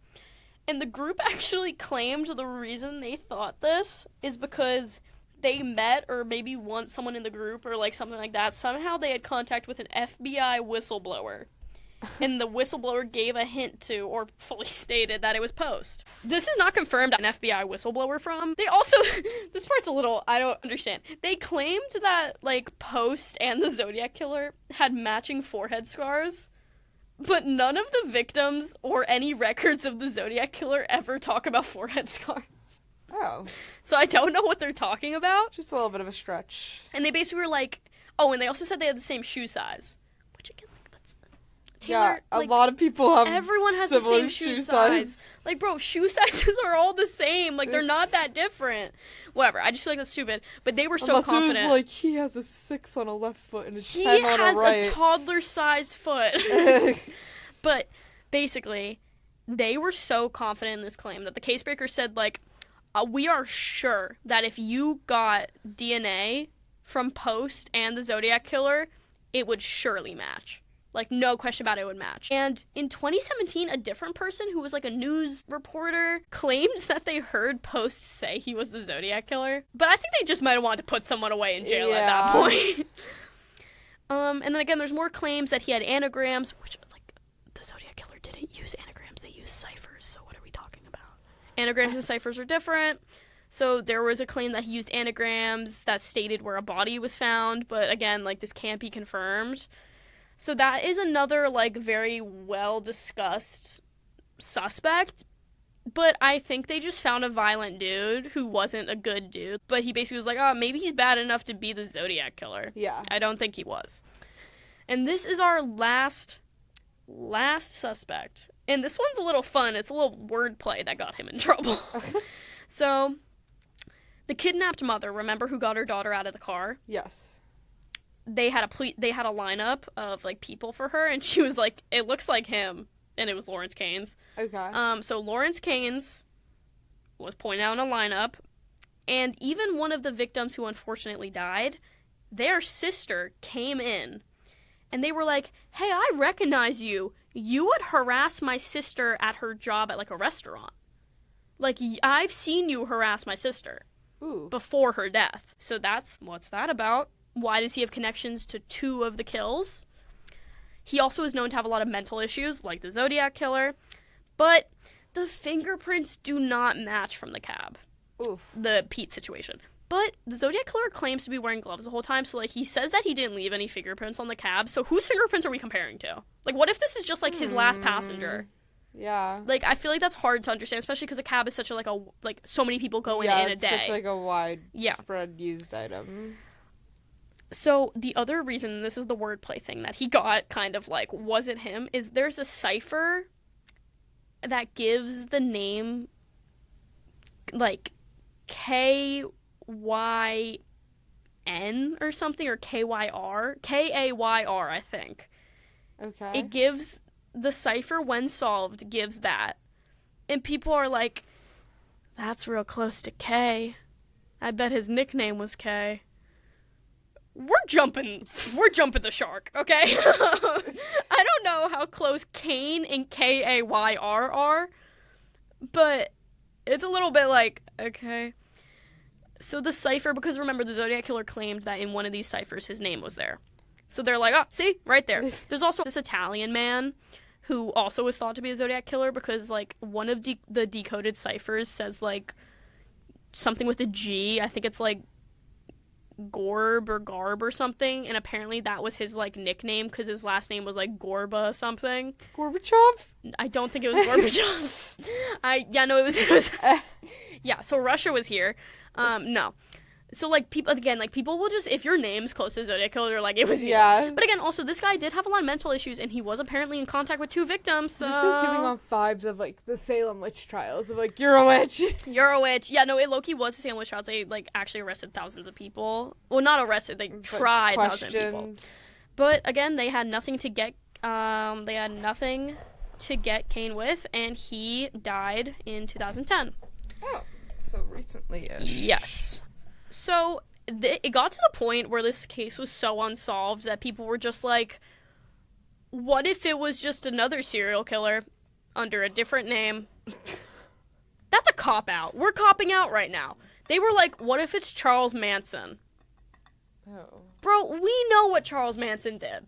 And the group actually claimed the reason they thought this is because they met or maybe once someone in the group or like something like that. Somehow they had contact with an FBI whistleblower. And the whistleblower gave a hint to or fully stated that it was Post. This is not confirmed an FBI whistleblower from. They also, this part's a little, I don't understand. They claimed that like Post and the Zodiac Killer had matching forehead scars. But none of the victims or any records of the Zodiac Killer ever talk about forehead scars. Oh. So I don't know what they're talking about. Just a little bit of a stretch. And they basically were like, oh, and they also said they had the same shoe size. Which again, like, that's... Taylor, yeah, a lot of people have everyone has the same shoe size. Like, bro, shoe sizes are all the same. Like, they're not that different. Whatever. I just feel like that's stupid. But they were so confident. It was like, he has a 6 on a left foot and a 10 on a right. He has a toddler-sized foot. But basically, they were so confident in this claim that the case breaker said, like, we are sure that if you got DNA from Post and the Zodiac Killer, it would surely match. Like, no question about it, would match. And in 2017, a different person who was like a news reporter claimed that they heard Post say he was the Zodiac Killer. But I think they just might have wanted to put someone away in jail at that point. And then again, there's more claims that he had anagrams, which was like, the Zodiac Killer didn't use anagrams, they used ciphers. So what are we talking about? Anagrams and ciphers are different. So there was a claim that he used anagrams that stated where a body was found. But again, like, this can't be confirmed. So that is another, like, very well-discussed suspect, but I think they just found a violent dude who wasn't a good dude, but he basically was like, oh, maybe he's bad enough to be the Zodiac Killer. Yeah. I don't think he was. And this is our last suspect, and this one's a little fun. It's a little wordplay that got him in trouble. So, the kidnapped mother, remember, who got her daughter out of the car? Yes. They had a lineup of, like, people for her, and she was like, it looks like him, and it was Lawrence Keynes. Okay. So Lawrence Keynes was pointed out in a lineup, and even one of the victims who unfortunately died, their sister came in, and they were like, hey, I recognize you. You would harass my sister at her job at, like, a restaurant. Like, I've seen you harass my sister. Ooh. Before her death. So what's that about? Why does he have connections to 2 of the kills? He also is known to have a lot of mental issues, like the Zodiac Killer. But the fingerprints do not match from the cab. Oof. The Pete situation. But the Zodiac Killer claims to be wearing gloves the whole time, so, like, he says that he didn't leave any fingerprints on the cab. So whose fingerprints are we comparing to? Like, what if this is just, like, his last passenger? Yeah. Like, I feel like that's hard to understand, especially because a cab is such a, like, so many people go in a day. Yeah, it's such, like, a widespread used item. So the other reason, this is the wordplay thing that he got, kind of like, wasn't him, is there's a cipher that gives the name, like, K-Y-N or something, or K-Y-R? K-A-Y-R, I think. Okay. It gives, the cipher, when solved, gives that. And people are like, that's real close to K. I bet his nickname was K. We're jumping the shark, okay? I don't know how close Kane and K-A-Y-R are, but it's a little bit like, okay. So the cipher, because remember, the Zodiac Killer claimed that in one of these ciphers his name was there. So they're like, oh, see? Right there. There's also this Italian man who also was thought to be a Zodiac Killer because, like, one of the decoded ciphers says, like, something with a G. I think it's, like, Gorb or Garb or something, and apparently that was his like nickname because his last name was like Gorba something. Gorbachev? I don't think it was Gorbachev. It was yeah, so Russia was here. No. So, like, people will just, if your name's close to Zodiac Killer, they're like, it was you. Yeah. But again, also, this guy did have a lot of mental issues, and he was apparently in contact with 2 victims, so... This is giving off vibes of, like, the Salem witch trials, of, like, you're a witch. You're a witch. Yeah, no, it low-key was the Salem witch trials. They, like, actually arrested thousands of people. Well, not arrested, they tried thousands of people. But, again, they had nothing to get, Kane with, and he died in 2010. Oh, so recently-ish. Yes. So, it got to the point where this case was so unsolved that people were just like, what if it was just another serial killer under a different name? That's a cop-out. We're copping out right now. They were like, what if it's Charles Manson? Oh. Bro, we know what Charles Manson did.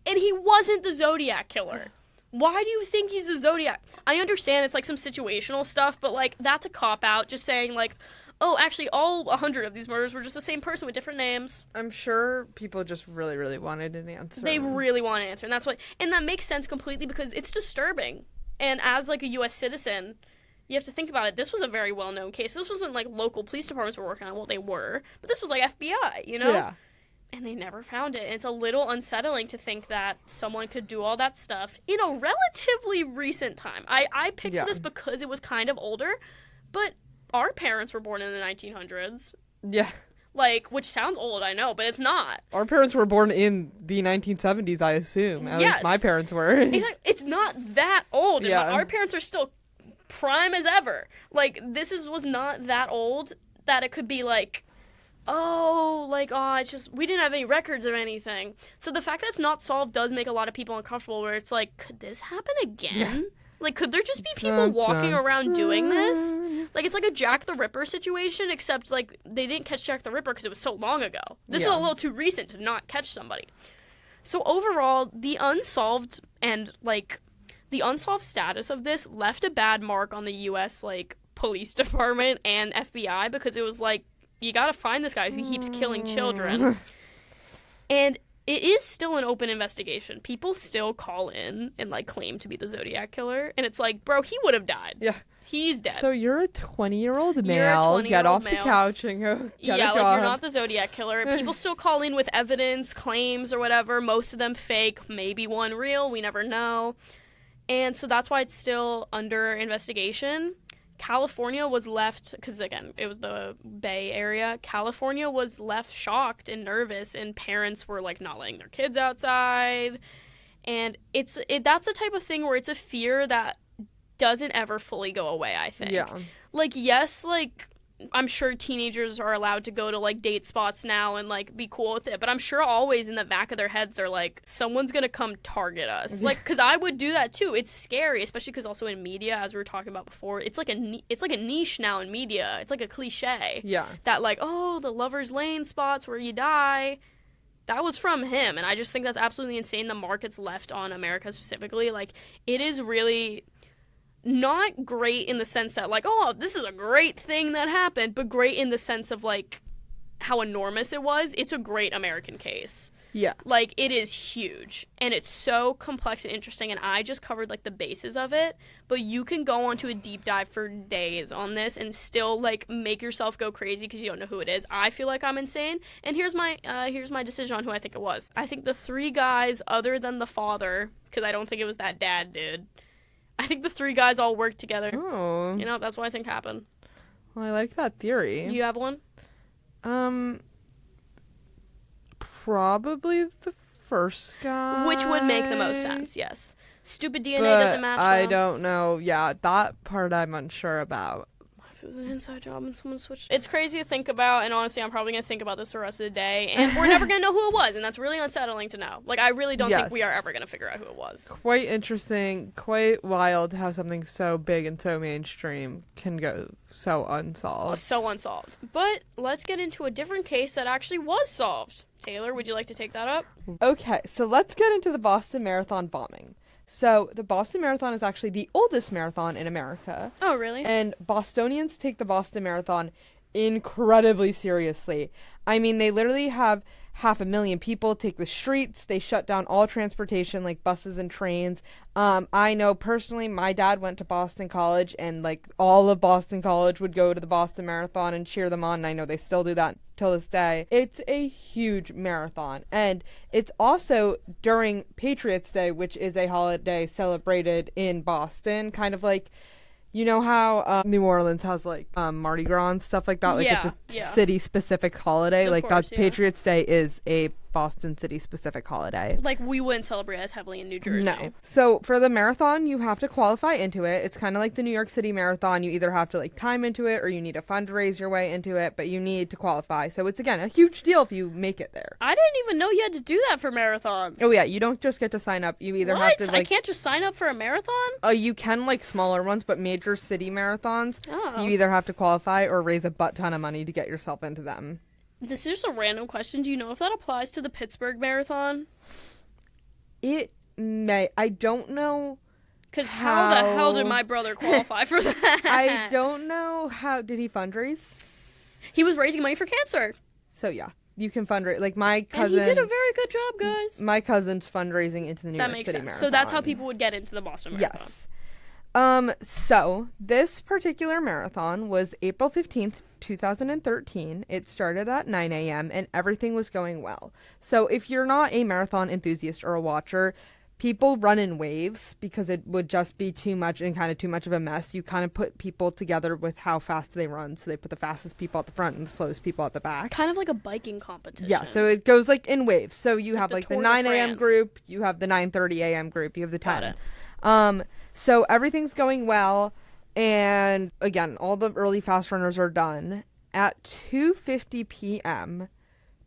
And he wasn't the Zodiac Killer. Why do you think he's the Zodiac? I understand it's like some situational stuff, but like, that's a cop-out. Just saying like, oh, actually, all 100 of these murders were just the same person with different names. I'm sure people just really, really wanted an answer. They really want an answer, and that makes sense completely because it's disturbing. And as, like, a U.S. citizen, you have to think about it. This was a very well-known case. This wasn't, like, local police departments were working on it. Well, they were. But this was, like, FBI, you know? Yeah. And they never found it. And it's a little unsettling to think that someone could do all that stuff in a relatively recent time. I picked this because it was kind of older, but... Our parents were born in the 1900s. Yeah. Like, which sounds old, I know, but it's not. Our parents were born in the 1970s, I assume. At least my parents were. Exactly. It's not that old. And yeah. Our parents are still prime as ever. Like, was not that old that it could be like, it's just, we didn't have any records of anything. So the fact that it's not solved does make a lot of people uncomfortable where it's like, could this happen again? Yeah. Like, could there just be people walking around doing this? Like, it's like a Jack the Ripper situation, except, like, they didn't catch Jack the Ripper because it was so long ago. This is a little too recent to not catch somebody. So, overall, the unsolved status of this left a bad mark on the U.S., like, police department and FBI because it was like, you gotta find this guy who keeps killing children. And... it is still an open investigation. People still call in and, like, claim to be the Zodiac Killer. And it's like, bro, he would have died. Yeah. He's dead. So you're a 20-year-old male. Get off the couch and go get a job. Like, you're not the Zodiac Killer. People still call in with evidence, claims, or whatever. Most of them fake. Maybe one real. We never know. And so that's why it's still under investigation. California was left, because again, it was the Bay Area. California was left shocked and nervous, and parents were like not letting their kids outside. And that's the type of thing where it's a fear that doesn't ever fully go away, I think. Yeah. Like, yes, like, I'm sure teenagers are allowed to go to, like, date spots now and, like, be cool with it. But I'm sure always in the back of their heads, they're like, someone's going to come target us. Like, because I would do that, too. It's scary, especially because also in media, as we were talking about before, it's like a niche now in media. It's like a cliche. Yeah. That, like, oh, the lover's lane spots where you die. That was from him. And I just think that's absolutely insane. The market's left on America specifically. Like, it is really... not great in the sense that, like, oh, this is a great thing that happened, but great in the sense of, like, how enormous it was. It's a great American case. Yeah. Like, it is huge, and it's so complex and interesting, and I just covered, like, the bases of it, but you can go onto a deep dive for days on this and still, like, make yourself go crazy because you don't know who it is. I feel like I'm insane, and here's my decision on who I think it was. I think the 3 guys, other than the father, because I don't think it was that dad dude, I think the 3 guys all worked together. Oh. You know, that's what I think happened. Well, I like that theory. You have one? Probably the first guy. Which would make the most sense, yes. Stupid DNA doesn't match, I though. don't know. Yeah, that part I'm unsure about. If it was an inside job and someone switched... It's crazy to think about, and honestly, I'm probably going to think about this the rest of the day, and we're never going to know who it was, and that's really unsettling to know. Like, I really don't think we are ever going to figure out who it was. Quite interesting, quite wild how something so big and so mainstream can go so unsolved. So unsolved. But let's get into a different case that actually was solved. Taylor, would you like to take that up? Okay, so let's get into the Boston Marathon bombing. So the Boston Marathon is actually the oldest marathon in America. Oh, really? And Bostonians take the Boston Marathon incredibly seriously. I mean, they literally have 500,000 people take the streets. They shut down all transportation, like buses and trains. I know personally, my dad went to Boston College, and like all of Boston College would go to the Boston Marathon and cheer them on. And I know they still do that till this day. It's a huge marathon, and it's also during Patriots Day, which is a holiday celebrated in Boston, kind of like, you know how New Orleans has like Mardi Gras and stuff like that? Like it's a city-specific holiday. Of Like course, that's yeah. Patriots Day is a Boston city-specific holiday. Like, we wouldn't celebrate as heavily in New Jersey. No. So for the marathon, you have to qualify into it. It's kind of like the New York City Marathon. You either have to like time into it, or you need to fundraise your way into it, but you need to qualify. So it's, again, a huge deal if you make it there. I didn't even know you had to do that for marathons. Oh yeah, you don't just get to sign up. You either have to like... I can't just sign up for a marathon? You can, like, smaller ones, but major city marathons, Oh. you either have to qualify or raise a butt ton of money to get yourself into them. This is just a random question. Do you know if that applies to the Pittsburgh Marathon? It may. I don't know. Because how the hell did my brother qualify for that? I don't know how. Did he fundraise? He was raising money for cancer. So yeah, you can fundraise. Like my cousin. And he did a very good job, guys. My cousin's fundraising into the New York City Marathon. So that's how people would get into the Boston Marathon. Yes. So this particular marathon was April 15th, 2013. It started at 9 a.m. and everything was going well. So if you're not a marathon enthusiast or a watcher, people run in waves because it would just be too much and kind of too much of a mess. You kind of put people together with how fast they run. So they put the fastest people at the front and the slowest people at the back. Kind of like a biking competition. Yeah, so it goes like in waves. So you have like the Tour de 9 a.m. France. group, you have the 9:30 a.m. group, you have the 10. Got it. So everything's going well, and again, all the early fast runners are done. At 2:50 p.m.,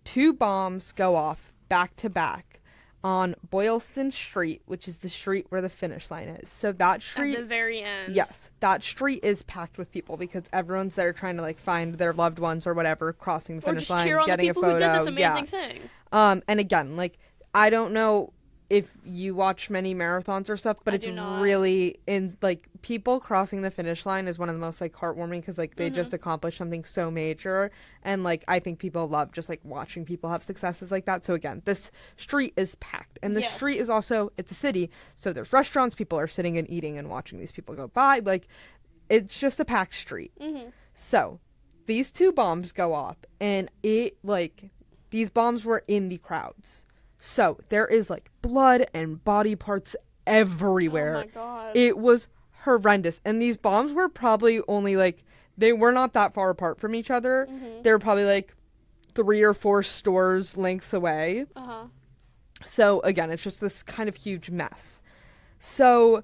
2 bombs go off back to back on Boylston Street, which is the street where the finish line is. So that street, at the very end. yes, that street is packed with people because everyone's there trying to like find their loved ones or whatever, crossing the finish line, cheer on getting the a people photo. who did this amazing thing. And again, like, I don't know if you watch many marathons or stuff, but I it's do not. really in like people crossing the finish line is one of the most like heartwarming because like they just accomplished something so major, and like I think people love just like watching people have successes like that. So again, this street is packed, and the street is also, it's a city, so there's restaurants, people are sitting and eating and watching these people go by. Like, it's just a packed street. So these 2 bombs go off, and it like these bombs were in the crowds. So there is like blood and body parts everywhere. Oh my god. It was horrendous. And these bombs were probably only like, they were not that far apart from each other. They were probably like 3 or 4 stores lengths away. So again, it's just this kind of huge mess. So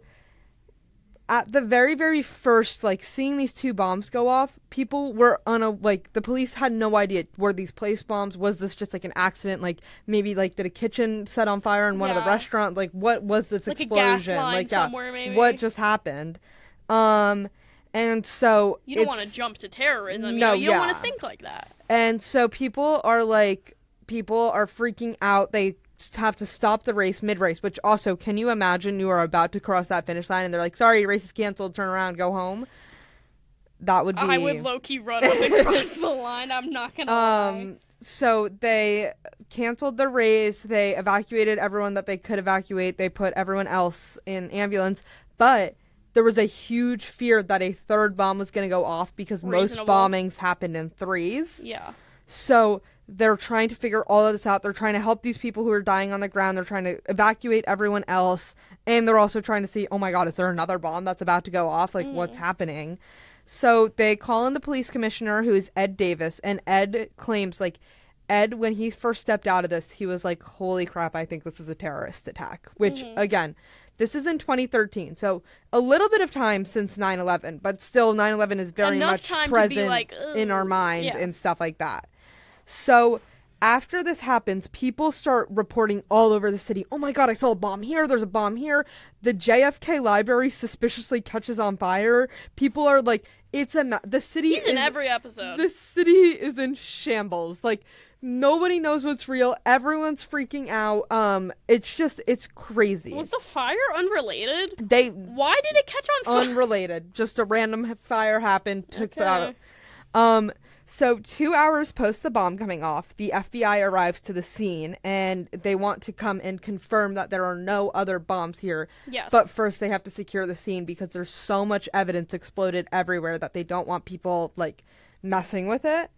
at the very, very first, like, seeing these 2 bombs go off, people were like, the police had no idea, were these placed bombs? Was this just, like, an accident? Like, maybe, like, did a kitchen set on fire in one of the restaurants? Like, what was this like explosion? A gas line like, somewhere, maybe. What just happened? And so you don't want to jump to terrorism. No, you don't want to think like that. And so people are freaking out. They have to stop the race mid-race, which also, can you imagine you are about to cross that finish line and they're like, sorry, race is canceled, turn around, go home? That would be... I would low-key run up and cross the line, I'm not gonna lie. So they canceled the race, they evacuated everyone that they could evacuate, they put everyone else in ambulance, but there was a huge fear that a 3rd bomb was going to go off because most bombings happened in 3s. Yeah. So they're trying to figure all of this out. They're trying to help these people who are dying on the ground. They're trying to evacuate everyone else. And they're also trying to see, oh my God, is there another bomb that's about to go off? Like, what's happening? So they call in the police commissioner, who is Ed Davis. And Ed claims, like, Ed, when he first stepped out of this, he was like, holy crap, I think this is a terrorist attack. Which, again, this is in 2013. So a little bit of time since 9/11. But still, 9/11 is very much present in our mind and stuff like that. So after this happens, people start reporting all over the city. Oh my God, I saw a bomb here. There's a bomb here. The JFK library suspiciously catches on fire. People are like, the city He's in every episode. The city is in shambles. Like, nobody knows what's real. Everyone's freaking out. It's crazy. Was the fire unrelated? Why did it catch on fire? Unrelated. Just a random fire happened, took that out. So 2 hours post the bomb coming off, the FBI arrives to the scene and they want to come and confirm that there are no other bombs here. Yes. But first they have to secure the scene because there's so much evidence exploded everywhere that they don't want people like messing with it.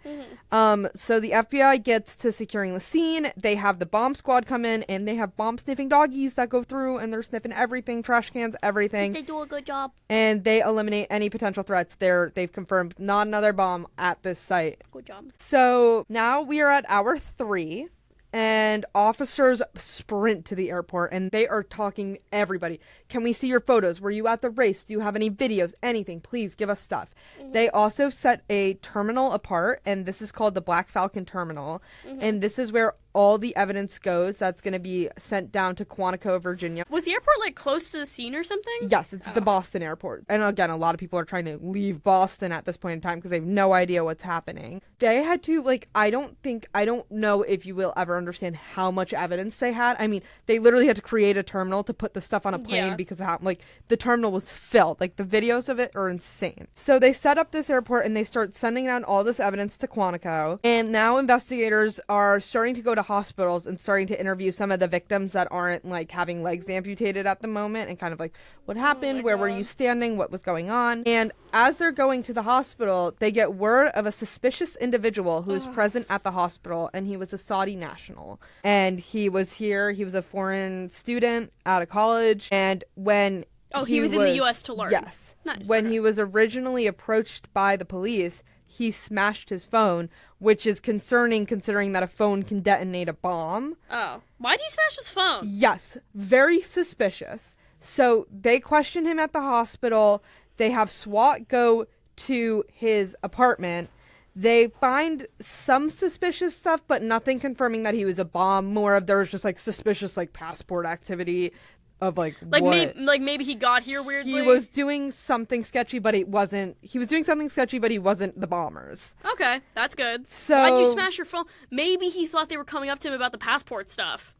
So the FBI gets to securing the scene. They have the bomb squad come in and they have bomb sniffing doggies that go through and they're sniffing everything, trash cans, everything. They do a good job. And they eliminate any potential threats. They've confirmed not another bomb at this site. Good job. So now we are at hour 3. And officers sprint to the airport and they are talking everybody. Can we see your photos? Were you at the race? Do you have any videos? Anything? Please give us stuff. They also set a terminal apart, and this is called the Black Falcon Terminal. And this is where all the evidence goes that's going to be sent down to Quantico, Virginia. Was the airport like close to the scene or something? Yes, it's the Boston airport. And again, a lot of people are trying to leave Boston at this point in time because they have no idea what's happening. They had to, like, I don't know if you will ever understand how much evidence they had. I mean, they literally had to create a terminal to put the stuff on a plane because of how, like, the terminal was filled. Like, the videos of it are insane. So they set up this airport and they start sending down all this evidence to Quantico. And now investigators are starting to go to hospitals and starting to interview some of the victims that aren't like having legs amputated at the moment and kind of like what happened, where were you standing, what was going on. And as they're going to the hospital, they get word of a suspicious individual who is present at the hospital, and he was a Saudi national, and he was here, he was a foreign student out of college. And when he was in the US to learn. Yes. Nice. When he was originally approached by the police, he smashed his phone, which is concerning considering that a phone can detonate a bomb. Oh. Why did he smash his phone? Yes. Very suspicious. So they question him at the hospital. They have SWAT go to his apartment. They find some suspicious stuff, but nothing confirming that he was a bomb. More of there was just like suspicious like passport activity. Of maybe he got here weirdly. He was doing something sketchy, but it wasn't. He was doing something sketchy, but he wasn't the bombers. Okay, that's good. So why'd you smash your phone? Maybe he thought they were coming up to him about the passport stuff.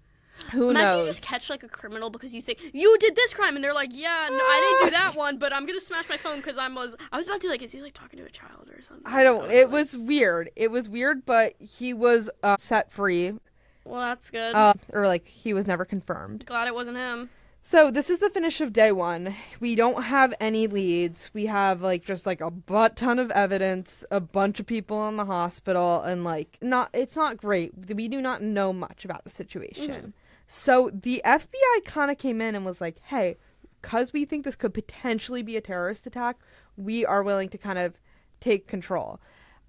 Who Imagine knows? you just catch like a criminal because you think you did this crime, and they're like, "Yeah, no, I didn't do that one, but I'm gonna smash my phone because I was about to like, is he like talking to a child or something?" I don't. It was weird. It was weird, but he was set free. Well, that's good. Or like he was never confirmed. Glad it wasn't him. So this is the finish of day 1. We don't have any leads. We have like just like a butt ton of evidence, a bunch of people in the hospital, and like it's not great. We do not know much about the situation. So the FBI kind of came in and was like, hey, because we think this could potentially be a terrorist attack, we are willing to kind of take control.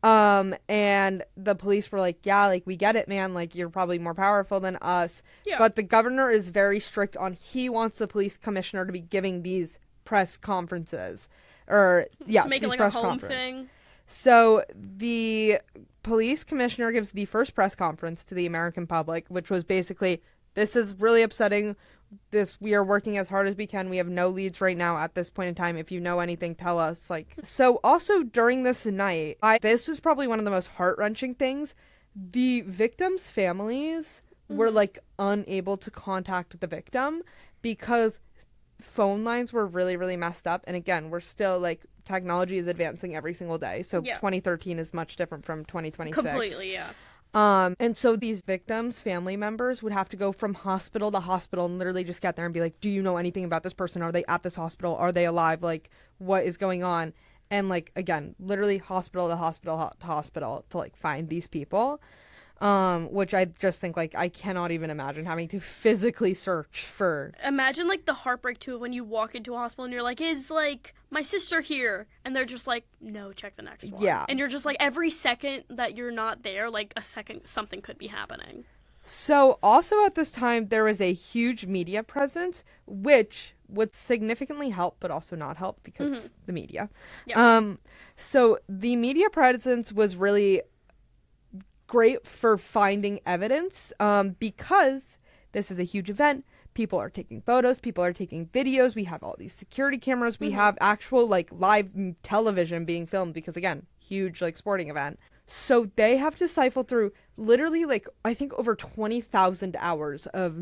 And the police were like, yeah, like, we get it, man. Like, you're probably more powerful than us. Yeah. But the governor is very strict on, he wants the police commissioner to be giving these press conferences. Or, yeah, make these it like press a home conference. thing. So the police commissioner gives the first press conference to the American public, which was basically, this is really upsetting. We are working as hard as we can. We have no leads right now at this point in time. If you know anything, tell us. Like, so also during this night, this is probably one of the most heart-wrenching things. The victims' families were like unable to contact the victim because phone lines were really, really messed up. And again, we're still like, technology is advancing every single day. So 2013 is much different from 2026. Completely, yeah. And so these victims' family members would have to go from hospital to hospital and literally just get there and be like, do you know anything about this person? Are they at this hospital? Are they alive? Like, what is going on? And like, again, literally hospital to hospital to hospital to like find these people. Which I just think, like, I cannot even imagine having to physically search for. Imagine, like, the heartbreak, too, when you walk into a hospital and you're like, is, like, my sister here? And they're just like, no, check the next one. Yeah. And you're just like, every second that you're not there, like, a second something could be happening. So, also at this time, there was a huge media presence, which would significantly help, but also not help because the media. Yeah. So, the media presence was really great for finding evidence because this is a huge event. People are taking photos, people are taking videos, we have all these security cameras, we have actual like live television being filmed because again, huge like sporting event. So they have to siphon through literally like I think over 20,000 hours of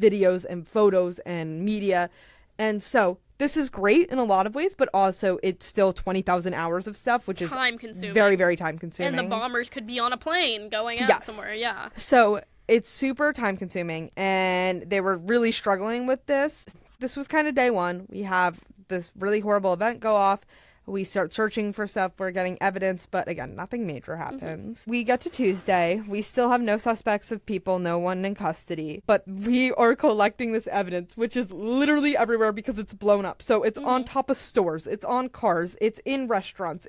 videos and photos and media. And so this is great in a lot of ways, but also it's still 20,000 hours of stuff, which is time consuming. very, very time consuming. And the bombers could be on a plane going out somewhere. Yeah. So it's super time consuming, and they were really struggling with this. This was kind of day one. We have this really horrible event go off. We start searching for stuff. We're getting evidence, but again, nothing major happens. We get to Tuesday. We still have no suspects of people, no one in custody, but we are collecting this evidence, which is literally everywhere because it's blown up. So it's on top of stores, it's on cars, it's in restaurants,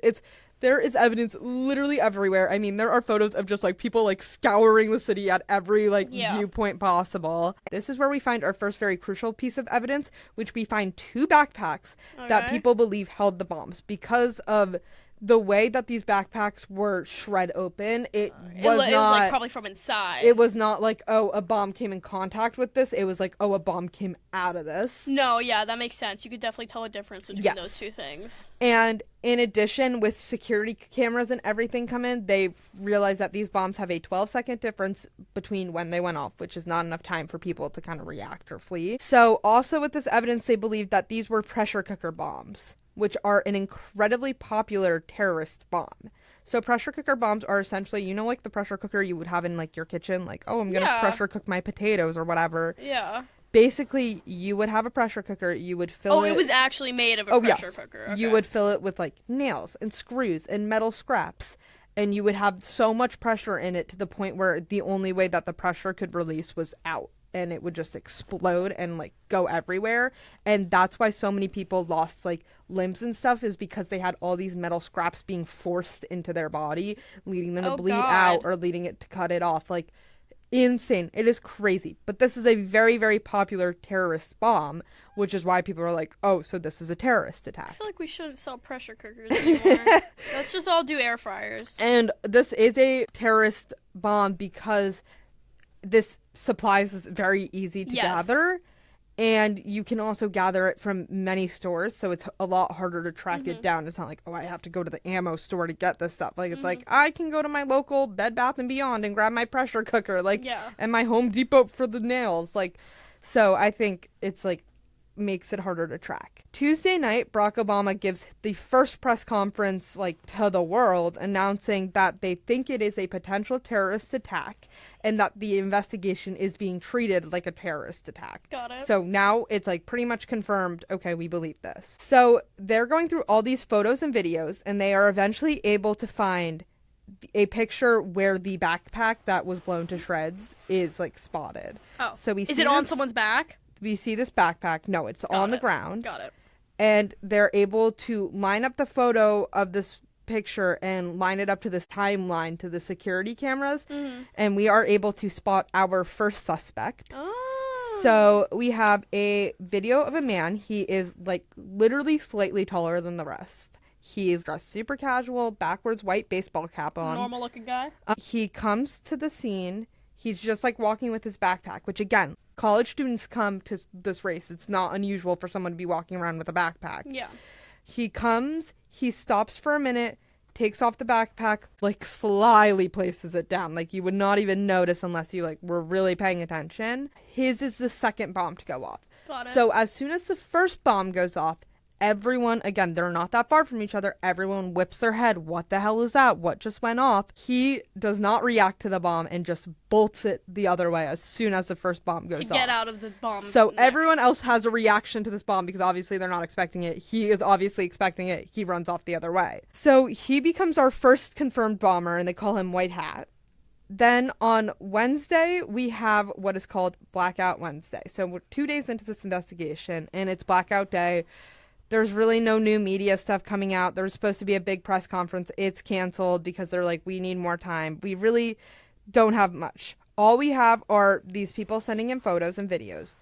there is evidence literally everywhere. I mean, there are photos of just, like, people, like, scouring the city at every, like, viewpoint possible. This is where we find our first very crucial piece of evidence, which we find 2 backpacks that people believe held the bombs. Because of the way that these backpacks were shred open, it was like, probably from inside. It was not like, oh, a bomb came in contact with this. It was like, oh, a bomb came out of this. No, yeah, that makes sense. You could definitely tell a difference between those two things. And in addition, with security cameras and everything come in, they realize that these bombs have a 12-second difference between when they went off, which is not enough time for people to kind of react or flee. So also with this evidence, they believe that these were pressure cooker bombs, which are an incredibly popular terrorist bomb. So pressure cooker bombs are essentially, you know, like the pressure cooker you would have in, like, your kitchen, like, oh, I'm gonna pressure cook my potatoes or whatever. Yeah. Basically, you would have a pressure cooker, you would fill it... Oh, it was actually made of a pressure cooker. Okay. You would fill it with, like, nails and screws and metal scraps, and you would have so much pressure in it to the point where the only way that the pressure could release was out, and it would just explode and, like, go everywhere. And that's why so many people lost, like, limbs and stuff, is because they had all these metal scraps being forced into their body, leading them to bleed out or leading it to cut it off. Like, insane. It is crazy. But this is a very, very popular terrorist bomb, which is why people are like, oh, so this is a terrorist attack. I feel like we shouldn't sell pressure cookers anymore. Let's just all do air fryers. And this is a terrorist bomb because this supplies is very easy to gather, and you can also gather it from many stores, so it's a lot harder to track it down. It's not like, oh, I have to go to the ammo store to get this stuff. Like, it's like, I can go to my local Bed Bath & Beyond and grab my pressure cooker, like, and my Home Depot for the nails. Like, so I think it's, like, makes it harder to track. Tuesday night, Barack Obama gives the first press conference, like, to the world, announcing that they think it is a potential terrorist attack and that the investigation is being treated like a terrorist attack. Got it. So now it's, like, pretty much confirmed, okay, we believe this. So they're going through all these photos and videos, and they are eventually able to find a picture where the backpack that was blown to shreds is, like, spotted. Oh. So is it on someone's back? We see this backpack. No, it's on the ground. Got it. And they're able to line up the photo of this picture and line it up to this timeline to the security cameras. And we are able to spot our first suspect. Oh. So we have a video of a man. He is, like, literally slightly taller than the rest. He is dressed super casual, backwards white baseball cap on. Normal looking guy. He comes to the scene. He's just, like, walking with his backpack, which, again, college students come to this race. It's not unusual for someone to be walking around with a backpack. Yeah. He comes, he stops for a minute, takes off the backpack, like, slyly places it down. Like, you would not even notice unless you, like, were really paying attention. His is the second bomb to go off. Got it. So as soon as the first bomb goes off, everyone, again, they're not that far from each other. Everyone whips their head. What the hell is that? What just went off? He does not react to the bomb and just bolts it the other way as soon as the first bomb goes off. To get out of the bomb. So next. everyone else has a reaction to this bomb because obviously they're not expecting it. He is obviously expecting it. He runs off the other way. So he becomes our first confirmed bomber, and they call him White Hat. Then on Wednesday, we have what is called Blackout Wednesday. So we're 2 days into this investigation, and it's Blackout Day. There's really no new media stuff coming out. There was supposed to be a big press conference. It's canceled because they're like, we need more time. We really don't have much. All we have are these people sending in photos and videos.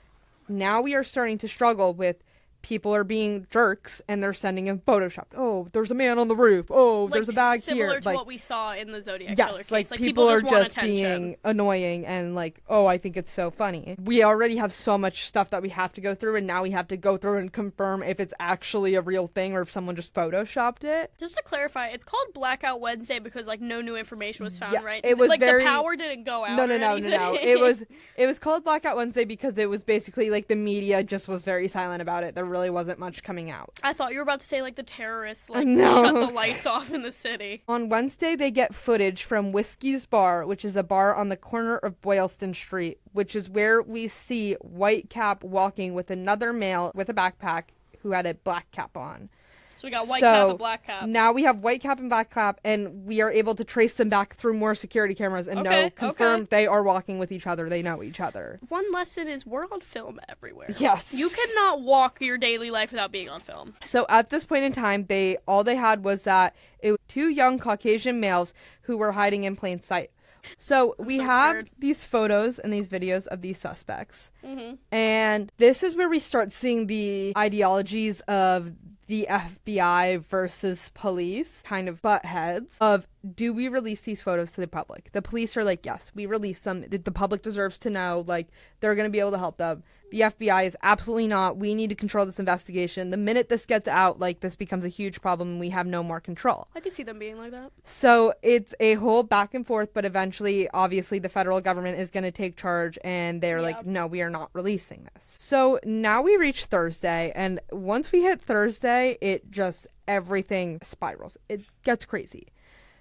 Now we are starting to struggle with people are being jerks and they're sending in photoshopped. Oh, there's a man on the roof. Oh, like, there's a bag here. Similar to like, what we saw in the Zodiac Killer case. Like people are just being annoying and like, oh, I think it's so funny. We already have so much stuff that we have to go through, and now we have to go through and confirm if it's actually a real thing or if someone just photoshopped it. Just to clarify, it's called Blackout Wednesday because like no new information was found, right? It was like very... the power didn't go out. No. It was called Blackout Wednesday because it was basically like the media just was very silent about it. There really wasn't much coming out. I thought you were about to say, like, the terrorists, like, No. shut the lights off in the city. On Wednesday, they get footage from Whiskey's Bar, which is a bar on the corner of Boylston Street, which is where we see Whitecap walking with another male with a backpack who had a black cap on. So we got white cap and black cap. Now we have white cap and black cap, and we are able to trace them back through more security cameras and confirm they are walking with each other. They know each other. One lesson is we're on film everywhere. Yes. You cannot walk your daily life without being on film. So at this point in time, all they had was that it was 2 young Caucasian males who were hiding in plain sight. So we have these photos and these videos of these suspects. Mm-hmm. And this is where we start seeing the ideologies of the FBI versus police kind of butt heads of, do we release these photos to the public? The police are like, yes, we release them. The public deserves to know, like, they're going to be able to help them. The FBI is absolutely not. We need to control this investigation. The minute this gets out, like, this becomes a huge problem and we have no more control. I could see them being like that. So it's a whole back and forth, but eventually, obviously, the federal government is going to take charge and they're like, no, we are not releasing this. So now we reach Thursday, and once we hit Thursday, everything spirals. It gets crazy.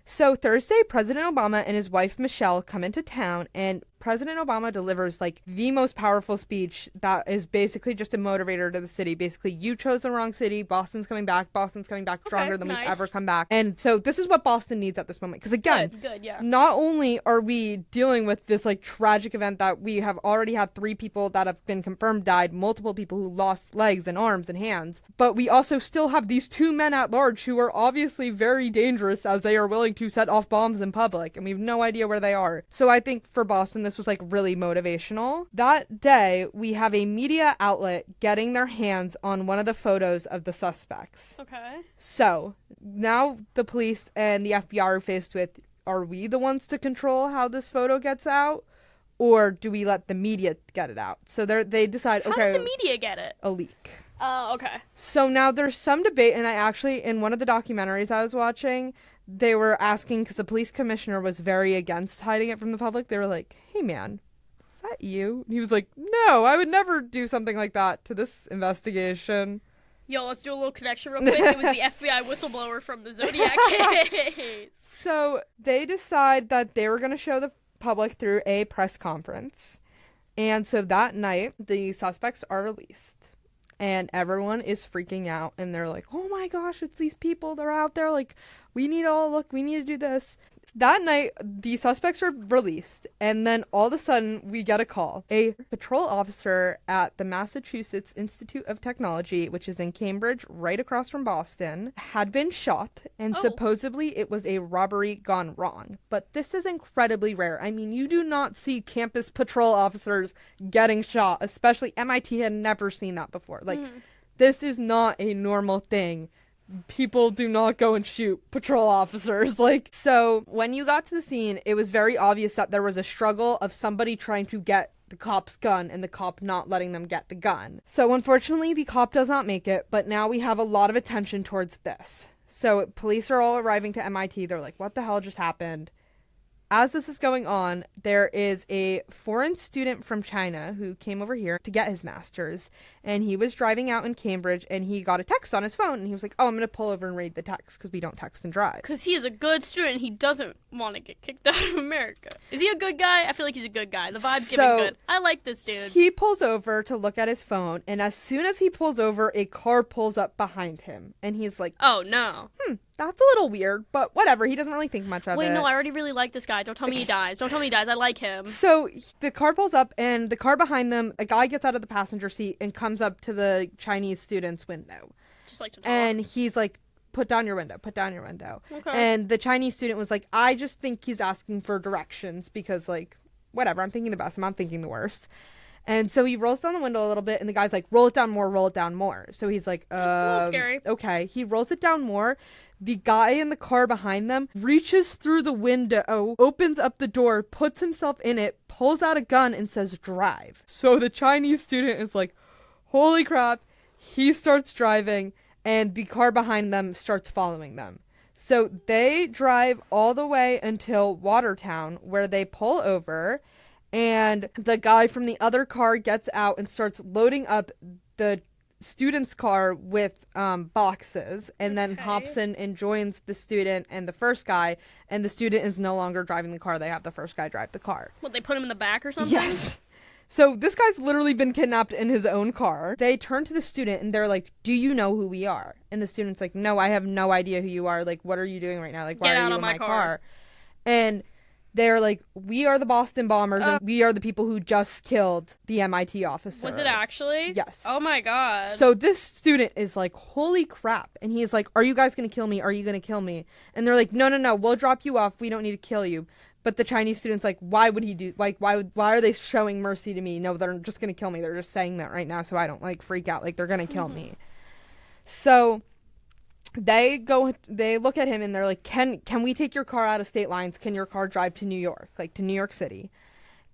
So Thursday, President Obama and his wife Michelle come into town, and President Obama delivers like the most powerful speech that is basically just a motivator to the city. Basically, you chose the wrong city. Boston's coming back stronger than we've ever come back. And so this is what Boston needs at this moment. Because again, not only are we dealing with this like tragic event that we have already had 3 people that have been confirmed died, multiple people who lost legs and arms and hands, but we also still have these 2 men at large who are obviously very dangerous as they are willing to set off bombs in public, and we have no idea where they are. So I think for Boston, this was like really motivational. That day, we have a media outlet getting their hands on one of the photos of the suspects. Okay. So now the police and the FBI are faced with, are we the ones to control how this photo gets out? Or do we let the media get it out? So they decide, How did the media get it? A leak. Oh, okay. So now there's some debate, and I actually, in one of the documentaries I was watching, they were asking, because the police commissioner was very against hiding it from the public. They were like, hey man, is that you? And he was like, no, I would never do something like that to this investigation. Yo, let's do a little connection real quick. It was the FBI whistleblower from the Zodiac case. So they decide that they were going to show the public through a press conference. And so that night, the suspects are released. And everyone is freaking out. And they're like, oh my gosh, it's these people. They're out there. Like, we need to do this. That night, the suspects are released, and then all of a sudden, we get a call. A patrol officer at the Massachusetts Institute of Technology, which is in Cambridge, right across from Boston, had been shot, and supposedly it was a robbery gone wrong. But this is incredibly rare. I mean, you do not see campus patrol officers getting shot, especially MIT had never seen that before. Like, this is not a normal thing. People do not go and shoot patrol officers. Like, so when you got to the scene, it was very obvious that there was a struggle of somebody trying to get the cop's gun and the cop not letting them get the gun. So unfortunately, the cop does not make it, but now we have a lot of attention towards this. So police are all arriving to MIT. They're like, what the hell just happened? As this is going on, there is a foreign student from China who came over here to get his master's, and he was driving out in Cambridge, and he got a text on his phone, and he was like, oh, I'm going to pull over and read the text, because we don't text and drive. Because he is a good student. He doesn't want to get kicked out of America. Is he a good guy? I feel like he's a good guy. The vibe's giving good. I like this dude. He pulls over to look at his phone, and as soon as he pulls over, a car pulls up behind him, and he's like, oh, no. That's a little weird, but whatever. He doesn't really think much of it. Wait, no, I already really like this guy. Don't tell me he dies. Don't tell me he dies. I like him. So the car pulls up, and the car behind them, a guy gets out of the passenger seat and comes up to the Chinese student's window. Just like to talk. And he's like, put down your window. Okay. And the Chinese student was like, I just think he's asking for directions because, like, whatever. I'm thinking the best. I'm not thinking the worst. And so he rolls down the window a little bit, and the guy's like, roll it down more. So he's like, a little scary. Okay. He rolls it down more. The guy in the car behind them reaches through the window, opens up the door, puts himself in it, pulls out a gun, and says, drive. So the Chinese student is like, holy crap. He starts driving, and the car behind them starts following them. So they drive all the way until Watertown, where they pull over, and the guy from the other car gets out and starts loading up the student's car with boxes, and then Okay. hops in and joins the student and the first guy, and the student is no longer driving the car. They have the first guy drive the car. What, they put him in the back or something? Yes. So this guy's literally been kidnapped in his own car. They turn to the student and they're like, "Do you know who we are?" And the student's like, "No, I have no idea who you are. Like, what are you doing right now? Like, why Get are out you of in my my car." car?" And they're like, "We are the Boston Bombers, and we are the people who just killed the MIT officer." Was it actually? Yes. Oh my god. So this student is like, "Holy crap." And he's like, "Are you guys going to kill me? Are you going to kill me?" And they're like, No, we'll drop you off. We don't need to kill you." But the Chinese student's like, "Why would he do, like, why are they showing mercy to me? No, they're just going to kill me. They're just saying that right now so I don't, like, freak out. Like, they're going to kill me." So they look at him and they're like, can we take your car out of state lines? Can your car drive to New York, like to New York City?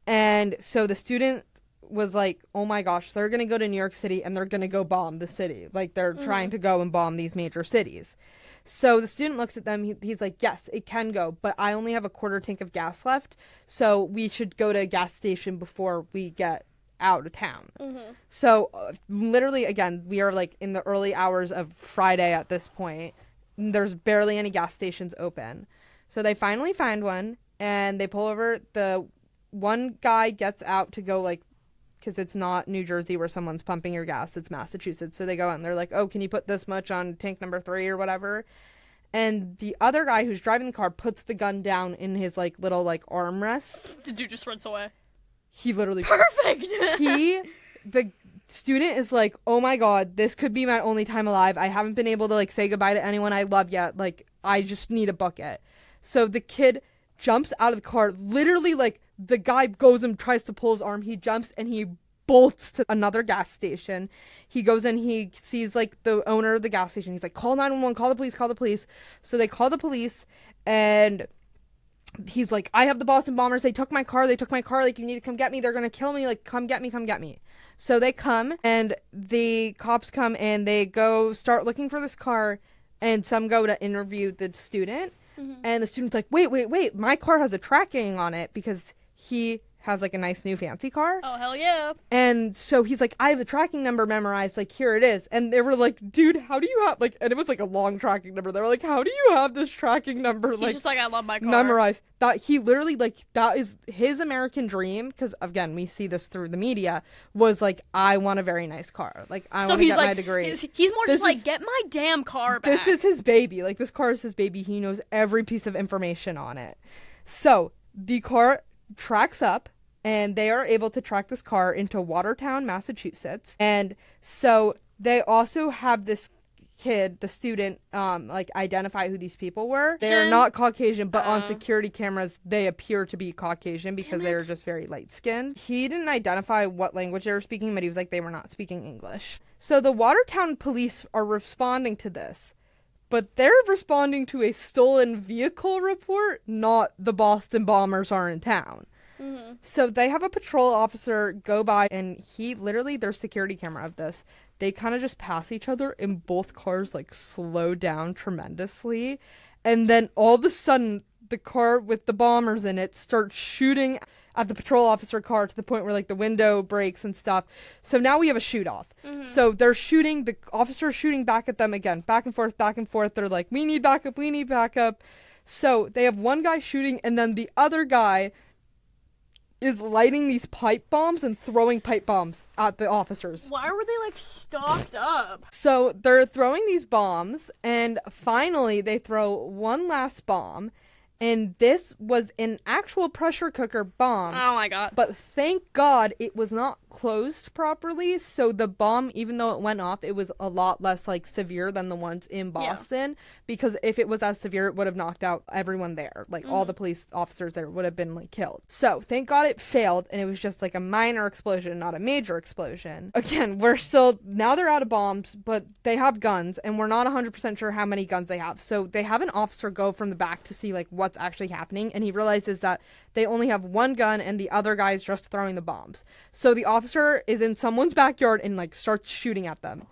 And so the student was like, "Oh my gosh, they're going to go to New York City and they're going to go bomb the city. Like, they're trying to go and bomb these major cities." So the student looks at them. He's like, "Yes, it can go, but I only have a quarter tank of gas left. So we should go to a gas station before we get out of town." So literally, again, we are like in the early hours of Friday at this point. There's barely any gas stations open. So they finally find one and they pull over. The one guy gets out to go, like, because it's not New Jersey where someone's pumping your gas, it's Massachusetts. So they go out and they're like, "Oh, can you put this much on tank number 3 or whatever?" And the other guy who's driving the car puts the gun down in his like little like armrest. The dude just runs away. He literally Perfect. the student is like, "Oh my god, this could be my only time alive. I haven't been able to like say goodbye to anyone I love yet. Like, I just need a bucket." So the kid jumps out of the car. Literally, like, the guy goes and tries to pull his arm. He jumps and he bolts to another gas station. He goes in, he sees like the owner of the gas station. He's like, "Call 911, call the police, call the police." So they call the police and he's like, "I have the Boston Bombers. They took my car. Like, you need to come get me. They're going to kill me. Like, come get me. So they come and the cops come and they go start looking for this car, and some go to interview the student. And the student's like, wait, my car has a tracking on it because he has like a nice new fancy car. Oh, hell yeah. And so he's like, "I have the tracking number memorized, like, here it is." And they were like, "Dude, how do you have," like, and it was like a long tracking number. They were like, "How do you have this tracking number, He's like, just like, "I love my car." memorized?" That he literally, like, that is his American dream, because again, we see this through the media, was like, "I want a very nice car. Like, I want to get my degree." He's more This just like, is- "Get my damn car back." This is his baby. Like, this car is his baby. He knows every piece of information on it. So the car tracks up, and they are able to track this car into Watertown, Massachusetts. And so they also have this kid, the student, like, identify who these people were. They are not Caucasian, but on security cameras, they appear to be Caucasian because they are just very light-skinned. He didn't identify what language they were speaking, but he was like, they were not speaking English. So the Watertown police are responding to this, but they're responding to a stolen vehicle report, not the Boston Bombers are in town. So they have a patrol officer go by, and he literally, there's security camera of this. They kind of just pass each other, and both cars like slow down tremendously. And then all of a sudden, the car with the bombers in it starts shooting at the patrol officer car to the point where like the window breaks and stuff. So now we have a shoot off. So they're shooting, the officer's shooting back at them again, back and forth. They're like, we need backup. So they have one guy shooting, and then the other guy is lighting these pipe bombs and throwing pipe bombs at the officers. Why were they like stocked up? So they're throwing these bombs, and finally they throw one last bomb, and this was an actual pressure cooker bomb. Oh my god. But thank God it was not closed properly, so the bomb, even though it went off, it was a lot less like severe than the ones in Boston, because if it was as severe, it would have knocked out everyone there. Like all the police officers there would have been like killed. So thank God it failed, and it was just like a minor explosion, not a major explosion. Again, now they're out of bombs, but they have guns, and we're not 100% sure how many guns they have. So they have an officer go from the back to see like what's actually happening, and he realizes that they only have one gun and the other guy is just throwing the bombs. So the officer is in someone's backyard and like starts shooting at them.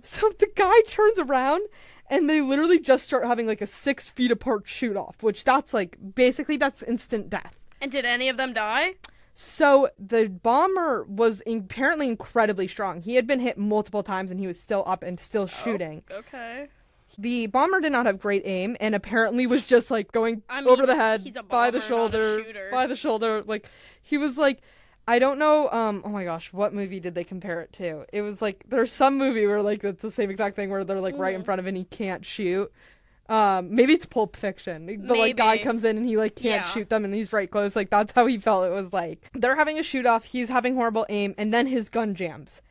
So the guy turns around and they literally just start having like a 6 feet apart shoot off, which that's like basically that's instant death. And did any of them die? So the bomber was apparently incredibly strong. He had been hit multiple times and he was still up and still shooting. Oh, okay. The bomber did not have great aim and apparently was just like going over the head, he's a bomber, by the shoulder, not a shooter. by the shoulder. Like he was like, I don't know. Oh my gosh, what movie did they compare it to? It was like there's some movie where like it's the same exact thing where they're like right in front of him and he can't shoot. Maybe it's Pulp Fiction. The like guy comes in and he like can't shoot them and he's right close. Like that's how he felt. It was like they're having a shoot off. He's having horrible aim and then his gun jams.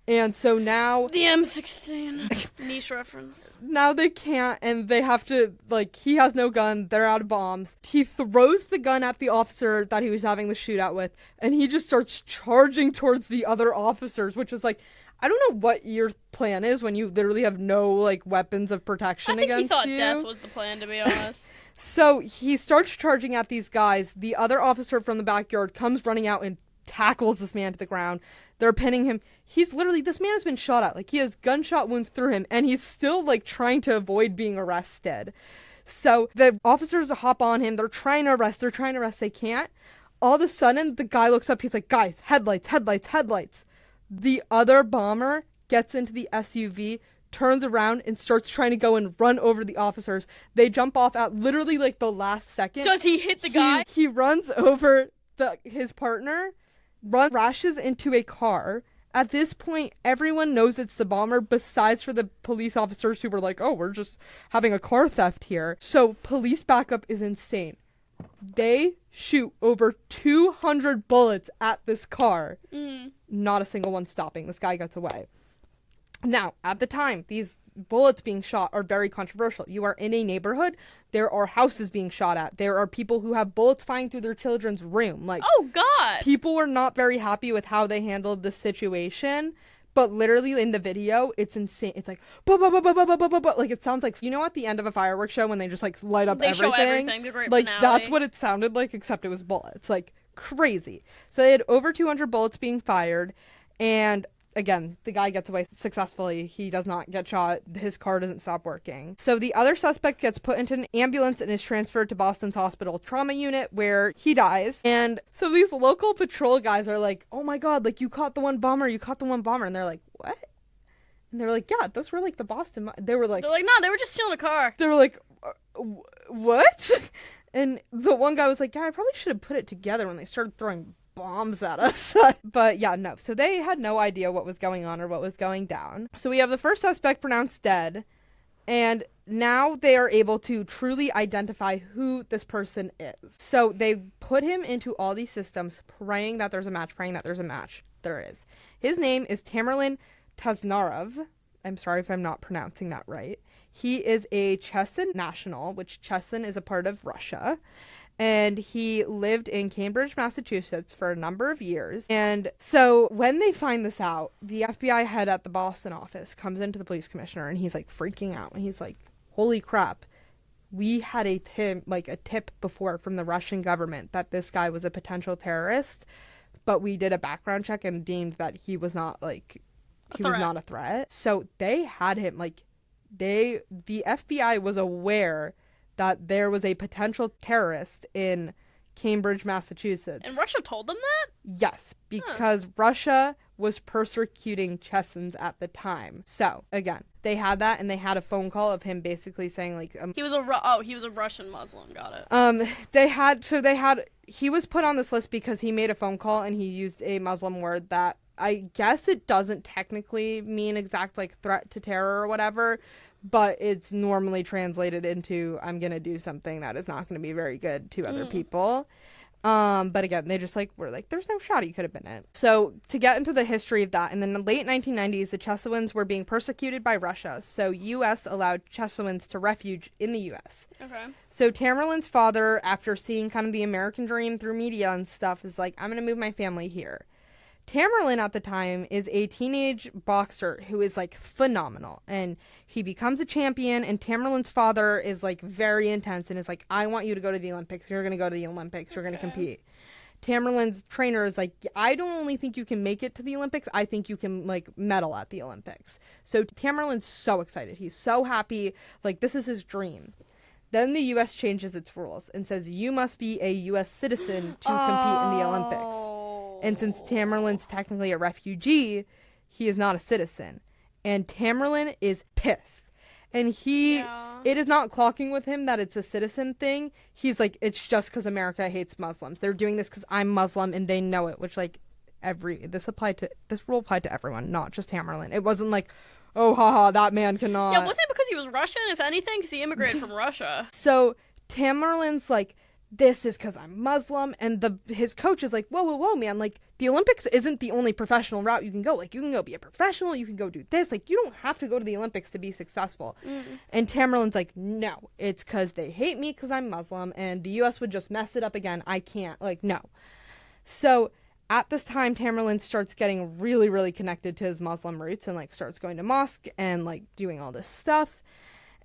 And so now the M16 niche reference. Now they can't, and they have to like he has no gun. They're out of bombs. He throws the gun at the officer that he was having the shootout with, and he just starts charging towards the other officers, which is like I don't know what your plan is when you literally have no like weapons of protection against you. I think he thought death was the plan, to be honest. So he starts charging at these guys. The other officer from the backyard comes running out and tackles this man to the ground. They're pinning him. This man has been shot at. Like, he has gunshot wounds through him, and he's still, like, trying to avoid being arrested. So the officers hop on him. They're trying to arrest. They can't. All of a sudden, the guy looks up. He's like, guys, headlights. The other bomber gets into the SUV, turns around, and starts trying to go and run over the officers. They jump off at literally, like, the last second. Does he hit the guy? He runs over his partner, crashes into a car. At this point, everyone knows it's the bomber, besides for the police officers who were like, oh, we're just having a car theft here. So police backup is insane. They shoot over 200 bullets at this car. Not a single one stopping. This guy gets away. Now, at the time, these bullets being shot are very controversial. You are in a neighborhood. There are houses being shot at. There are people who have bullets flying through their children's room. Like, oh God! People were not very happy with how they handled the situation. But literally in the video, it's insane. It's like, like it sounds like, you know, at the end of a fireworks show when they just like light up everything. They show everything. The great finale. Like that's what it sounded like, except it was bullets. Like crazy. So they had over 200 bullets being fired, and again, the guy gets away successfully. He does not get shot. His car doesn't stop working. So the other suspect gets put into an ambulance and is transferred to Boston's hospital trauma unit where he dies. And so these local patrol guys are like, oh my God, like you caught the one bomber. And they're like, what? And they're like, yeah, those were like the Boston. They're like, no, they were just stealing a car. They were like, what? And the one guy was like, yeah, I probably should have put it together when they started throwing bombs at us. But yeah, no. So they had no idea what was going on or what was going down. So we have the first suspect pronounced dead, and now they are able to truly identify who this person is. So they put him into all these systems, praying that there's a match. There is. His name is Tamerlan Tasnarov. I'm sorry if I'm not pronouncing that right. He is a Chechen national, which Chechen is a part of Russia. And he lived in Cambridge, Massachusetts for a number of years. And so when they find this out, the FBI head at the Boston office comes into the police commissioner and he's like freaking out. And he's like, holy crap. We had a tip before from the Russian government that this guy was a potential terrorist. But we did a background check and deemed that he was not a threat. So they had him the FBI was aware that there was a potential terrorist in Cambridge, Massachusetts. And Russia told them that? Yes, because Russia was persecuting Chechens at the time. So, again, they had that, and they had a phone call of him basically saying, like... he was a Russian Muslim, got it. He was put on this list because he made a phone call, and he used a Muslim word that I guess it doesn't technically mean exact, like, threat to terror or whatever, but it's normally translated into, I'm going to do something that is not going to be very good to other people. But again, they just were like, there's no shot he could have been it. So to get into the history of that, in the late 1990s, the Chechens were being persecuted by Russia. So U.S. allowed Chechens to refuge in the U.S. Okay. So Tamerlan's father, after seeing kind of the American dream through media and stuff, is like, I'm going to move my family here. Tamerlan at the time is a teenage boxer who is phenomenal, and he becomes a champion, and Tamerlan's father is very intense and is like, I want you to go to the Olympics. You're going to go to the Olympics. You're going to compete. Tamerlan's trainer is like, I don't only think you can make it to the Olympics, I think you can medal at the Olympics. So Tamerlan's so excited. He's so happy. This is his dream. Then the U.S. changes its rules and says you must be a U.S. citizen to compete in the Olympics. And since Tamerlane's technically a refugee, he is not a citizen. And Tamerlane is pissed. And it is not clocking with him that it's a citizen thing. He's like, it's just because America hates Muslims. They're doing this because I'm Muslim and they know it, which like this rule applied to everyone, not just Tamerlane. It wasn't like, oh, haha, that man cannot. Yeah, wasn't it because he was Russian, if anything? Because he immigrated from Russia. So Tamerlane's like, this is because I'm Muslim, and his coach is like, whoa, man, like, the Olympics isn't the only professional route you can go. Like, you can go be a professional, you can go do this. Like, you don't have to go to the Olympics to be successful. And Tamerlane's like, no, it's because they hate me because I'm Muslim, and the U.S. would just mess it up again. I can't, like, no. So at this time, Tamerlane starts getting really, really connected to his Muslim roots and, like, starts going to mosque and, like, doing all this stuff.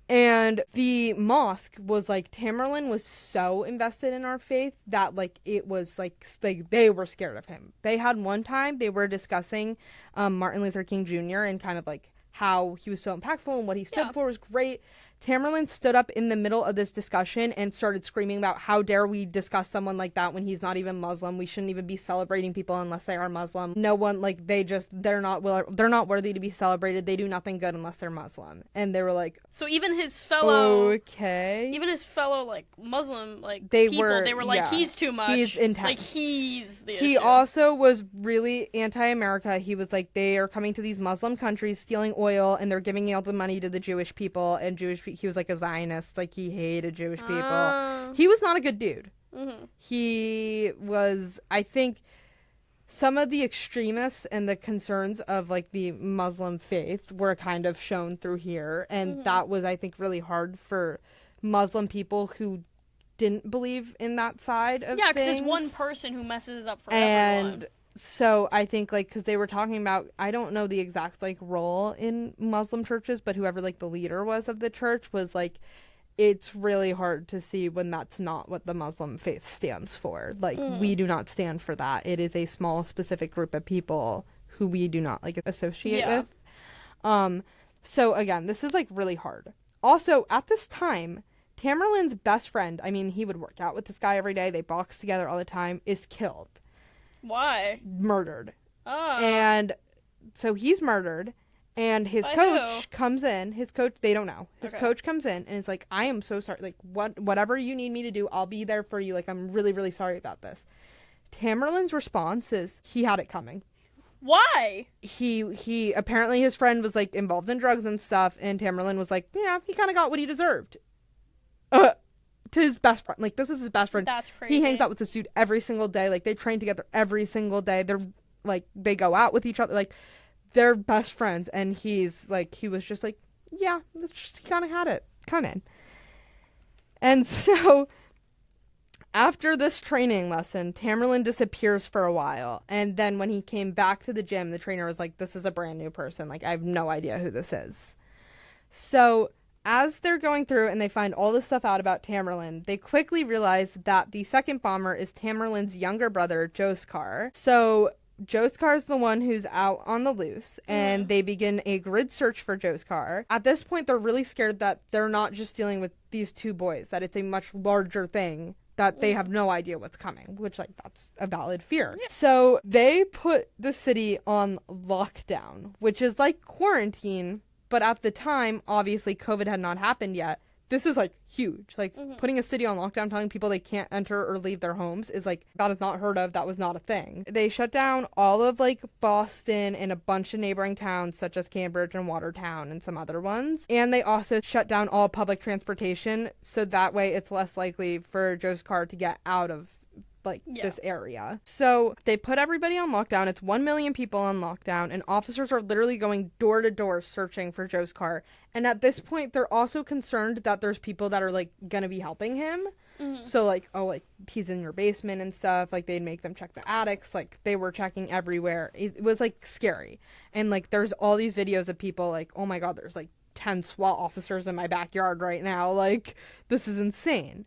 And the mosque was like, Tamerlane was so invested in our faith that like it was like they were scared of him. They had one time they were discussing Martin Luther King Jr. and kind of like how he was so impactful and what he stood for was great. Tamerlane stood up in the middle of this discussion and started screaming about how dare we discuss someone like that when he's not even Muslim. We shouldn't even be celebrating people unless they are Muslim. No one, like, they're not worthy to be celebrated. They do nothing good unless they're Muslim. And they were like, so even his fellow like Muslim like they people, were like, yeah, he's too much. He's intense. Like he's the He issue. also was really anti-America. He was like, they are coming to these Muslim countries, stealing oil, and they're giving all the money to the Jewish people, and he was like a Zionist, like he hated Jewish people. He was not a good dude. He was, I think, some of the extremists and the concerns of like the Muslim faith were kind of shown through here, and that was, I think, really hard for Muslim people who didn't believe in that side of things. Yeah, because it's one person who messes up for and everyone. So I think, like, because they were talking about, I don't know the exact, like, role in Muslim churches, but whoever, like, the leader was of the church was, like, it's really hard to see when that's not what the Muslim faith stands for. Like, we do not stand for that. It is a small, specific group of people who we do not, like, associate with. So, again, this is, like, really hard. Also, at this time, Tamerlane's best friend, I mean, he would work out with this guy every day, they boxed together all the time, is killed. Why? Murdered. Oh. And so he's murdered, and his coach comes in. His coach, they don't know. His coach comes in and is like, I am so sorry. Like, whatever you need me to do, I'll be there for you. Like, I'm really, really sorry about this. Tamerlane's response is, he had it coming. Why? He apparently his friend was, like, involved in drugs and stuff, and Tamerlane was like, yeah, he kind of got what he deserved. To his best friend. Like, this is his best friend. That's crazy. He hangs out with this dude every single day. Like, they train together every single day. They're, like, they go out with each other. Like, they're best friends. And he's, like, he was just like, yeah, he kind of had it coming. And so, after this training lesson, Tamerlane disappears for a while. And then when he came back to the gym, the trainer was like, this is a brand new person. Like, I have no idea who this is. So as they're going through and they find all this stuff out about Tamerlane, they quickly realize that the second bomber is Tamerlane's younger brother, Joskar. So Joskar is the one who's out on the loose, and they begin a grid search for Joskar. At this point, they're really scared that they're not just dealing with these two boys, that it's a much larger thing, that they have no idea what's coming, which, like, that's a valid fear. Yeah. So they put the city on lockdown, which is like quarantine. But at the time, obviously, COVID had not happened yet. This is, like, huge. Like, putting a city on lockdown, telling people they can't enter or leave their homes is, like, that is not heard of. That was not a thing. They shut down all of, like, Boston and a bunch of neighboring towns, such as Cambridge and Watertown and some other ones. And they also shut down all public transportation, so that way it's less likely for Joskar to get out of this area. So they put everybody on lockdown. It's 1 million people on lockdown, and officers are literally going door to door searching for Joskar. And at this point, they're also concerned that there's people that are, like, gonna be helping him. So, like, oh, like, he's in your basement and stuff. Like, they'd make them check the attics. Like, they were checking everywhere. It was, like, scary. And, like, there's all these videos of people, like, oh my god, there's, like, 10 SWAT officers in my backyard right now. Like, this is insane.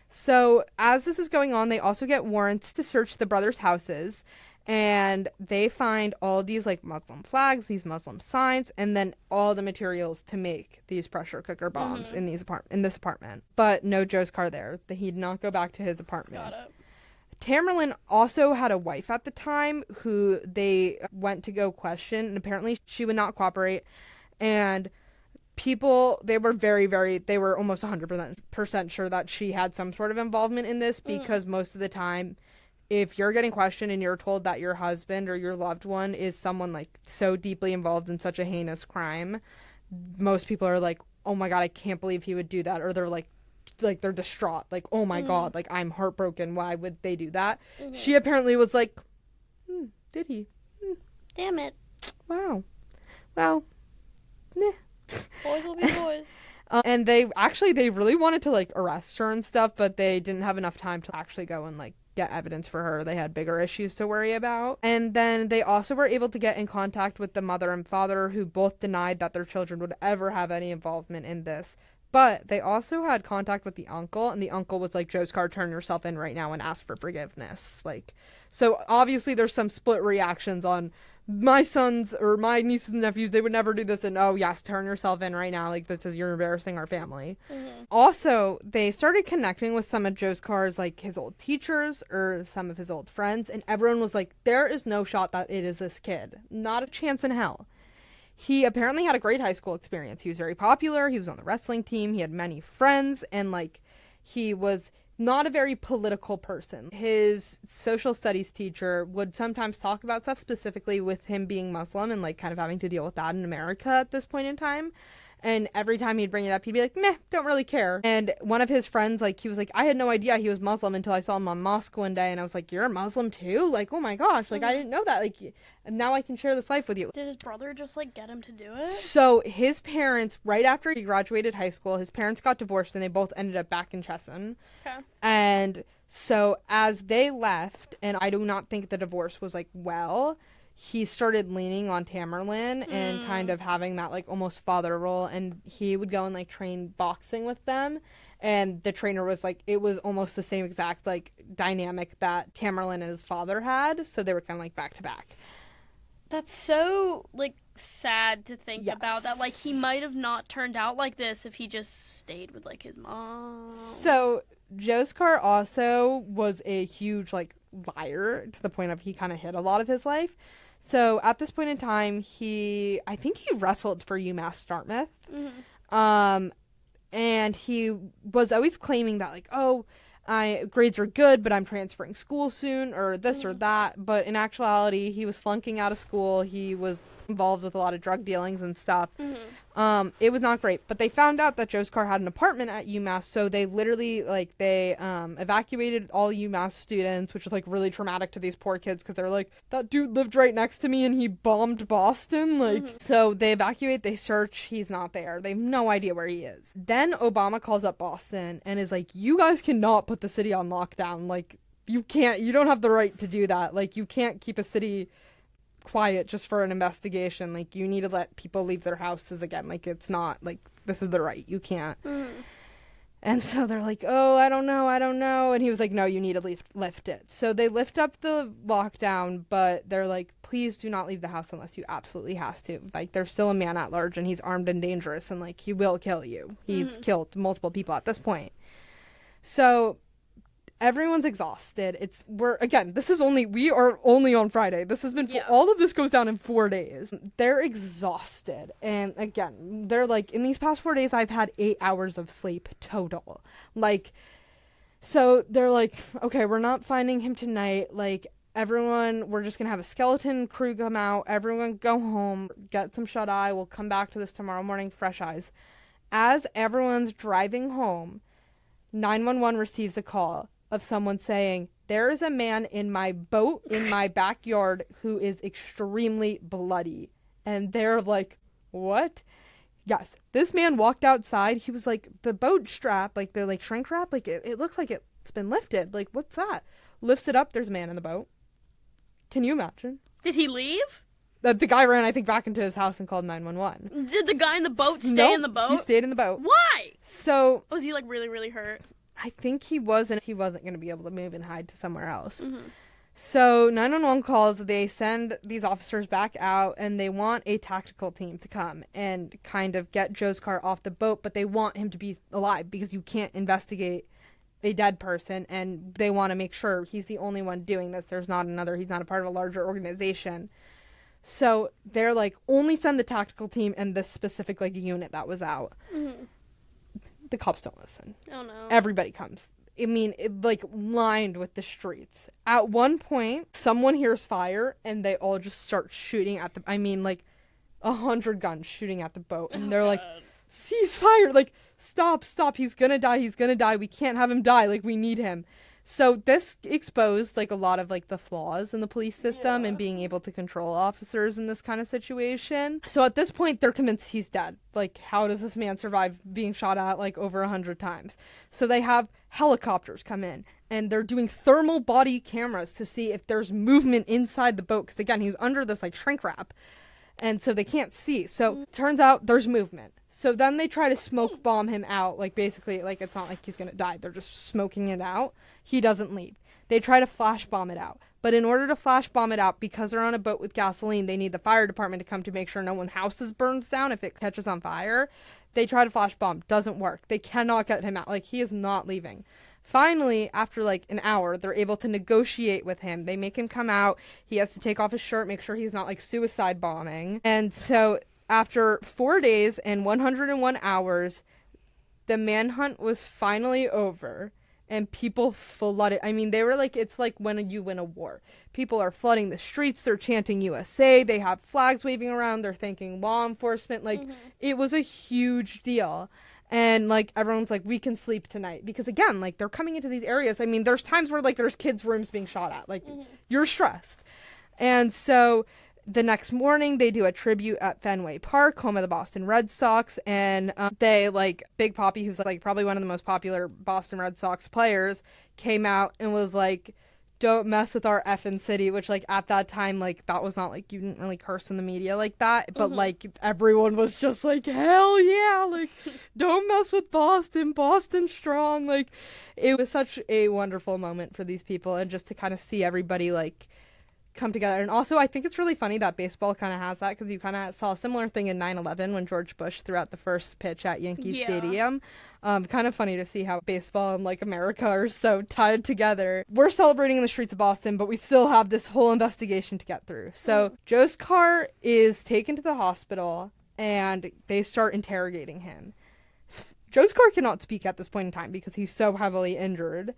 So as this is going on, they also get warrants to search the brothers' houses, and they find all these, like, Muslim flags, these Muslim signs, and then all the materials to make these pressure cooker bombs in this apartment. But no Joskar there. He did not go back to his apartment. Got it. Tamerlan also had a wife at the time who they went to go question, and apparently she would not cooperate. And people, they were they were almost 100% sure that she had some sort of involvement in this, because most of the time, if you're getting questioned and you're told that your husband or your loved one is someone like so deeply involved in such a heinous crime, most people are like, oh my God, I can't believe he would do that. Or they're like they're distraught, like, oh my God, like, I'm heartbroken, why would they do that? She apparently was like, did he? Damn it. Wow. Well, meh. Boys will be boys. And they really wanted to like arrest her and stuff, but they didn't have enough time to actually go and like get evidence for her. They had bigger issues to worry about. And then they also were able to get in contact with the mother and father, who both denied that their children would ever have any involvement in this. But they also had contact with the uncle, and the uncle was like, Joskar, turn yourself in right now and ask for forgiveness. Like, so obviously there's some split reactions on my sons or my nieces and nephews, they would never do this, and oh yes, turn yourself in right now, like, this is, you're embarrassing our family. Also, they started connecting with some of Joskar's like his old teachers or some of his old friends, and everyone was like, there is no shot that it is this kid, not a chance in hell. He apparently had a great high school experience. He was very popular, he was on the wrestling team, he had many friends, and like, he was not a very political person. His social studies teacher would sometimes talk about stuff, specifically with him being Muslim and like kind of having to deal with that in America at this point in time. And every time he'd bring it up, he'd be like, meh, don't really care. And one of his friends, like, he was like, I had no idea he was Muslim until I saw him on mosque one day. And I was like, you're a Muslim too? Like, oh my gosh, like, I didn't know that. Like, now I can share this life with you. Did his brother just, like, get him to do it? So his parents, right after he graduated high school, his parents got divorced and they both ended up back in Chesson. Okay. And so as they left, and I do not think the divorce was, like, well, he started leaning on Tamerlan and kind of having that like almost father role, and he would go and like train boxing with them, and the trainer was like, it was almost the same exact like dynamic that Tamerlan and his father had, so they were kind of like back to back. That's so like sad to think Yes. about, that like he might have not turned out like this if he just stayed with like his mom. So Joskar also was a huge like liar, to the point of he kind of hid a lot of his life. So at this point in time, I think he wrestled for UMass Dartmouth. And he was always claiming that like, oh, grades are good, but I'm transferring school soon, or this or that. But in actuality, he was flunking out of school. He was involved with a lot of drug dealings and stuff. It was not great, but they found out that Joskar had an apartment at UMass, so they literally like they evacuated all UMass students, which was like really traumatic to these poor kids, because they're like, that dude lived right next to me and he bombed Boston, like. So they evacuate, they search, he's not there, they have no idea where he is. Then Obama calls up Boston and is like, you guys cannot put the city on lockdown, like, you don't have the right to do that, like, you can't keep a city quiet just for an investigation, like, you need to let people leave their houses again, like, it's not like, this is the right, you can't. And so they're like, oh, I don't know, and he was like, no, you need to lift it. So they lift up the lockdown, but they're like, please do not leave the house unless you absolutely has to, like, there's still a man at large and he's armed and dangerous, and like, he will kill you. He's killed multiple people at this point. So everyone's exhausted. We are only on Friday. This has been, all of this goes down in 4 days. They're exhausted. And again, they're like, in these past 4 days, I've had 8 hours of sleep total. Like, so they're like, okay, we're not finding him tonight. Like, everyone, we're just going to have a skeleton crew come out. Everyone go home, get some shut eye. We'll come back to this tomorrow morning, fresh eyes. As everyone's driving home, 911 receives a call of someone saying, there is a man in my boat in my backyard who is extremely bloody. And they're like, what? Yes, this man walked outside. He was like, the boat strap, like the like shrink wrap, like it looks like it's been lifted. Like, what's that? Lifts it up, there's a man in the boat. Can you imagine? Did he leave? The guy ran, I think, back into his house and called 911. Did the guy in the boat stay in the boat? He stayed in the boat. Why? So was he like really, really hurt? I think he wasn't going to be able to move and hide to somewhere else. So 911 calls, they send these officers back out, and they want a tactical team to come and kind of get Joskar off the boat, but they want him to be alive because you can't investigate a dead person, and they want to make sure he's the only one doing this. There's not another. He's not a part of a larger organization. So they're like, only send the tactical team and this specific like unit that was out. Mm-hmm. The cops don't listen. Oh no. Everybody comes. I mean, it like lined with the streets. At one point, someone hears fire and they all just start shooting at the. I mean, like 100 guns shooting at the boat, and they're like, cease fire! Like, stop! He's gonna die! We can't have him die! Like, we need him. So this exposed like a lot of like the flaws in the police system and being able to control officers in this kind of situation. So at this point, they're convinced he's dead. Like, how does this man survive being shot at like over 100 times? So they have helicopters come in, and they're doing thermal body cameras to see if there's movement inside the boat, because again, he's under this like shrink wrap, and so they can't see. So turns out there's movement. So then they try to smoke bomb him out. Like, basically, like, it's not like he's gonna die. They're just smoking it out. He doesn't leave. They try to flash bomb it out. But in order to flash bomb it out, because they're on a boat with gasoline, they need the fire department to come to make sure no one's house burns down if it catches on fire. They try to flash bomb. Doesn't work. They cannot get him out. Like, he is not leaving. Finally, after like an hour, they're able to negotiate with him. They make him come out. He has to take off his shirt, make sure he's not like suicide bombing. And so after 4 days and 101 hours, the manhunt was finally over, and people flooded. I mean, they were like, it's like when you win a war. People are flooding the streets. They're chanting USA. They have flags waving around. They're thanking law enforcement. Like, it was a huge deal. And, like, everyone's like, we can sleep tonight. Because, again, like, they're coming into these areas. I mean, there's times where, like, there's kids' rooms being shot at. Like, you're stressed. And so the next morning, they do a tribute at Fenway Park, home of the Boston Red Sox. And they, like, Big Papi, who's, like, probably one of the most popular Boston Red Sox players, came out and was like, don't mess with our effing city, which, like, at that time, like, that was not, like, you didn't really curse in the media like that, but, like, everyone was just like, hell yeah, like, don't mess with Boston strong. Like, it was such a wonderful moment for these people, and just to kind of see everybody, like, come together. And also, I think it's really funny that baseball kind of has that, because you kind of saw a similar thing in 9/11 when George Bush threw out the first pitch at Yankee Stadium. Kind of funny to see how baseball and like America are so tied together. We're celebrating in the streets of Boston, but we still have this whole investigation to get through. So Joe's car is taken to the hospital, and they start interrogating him. Joe's car cannot speak at this point in time because he's so heavily injured.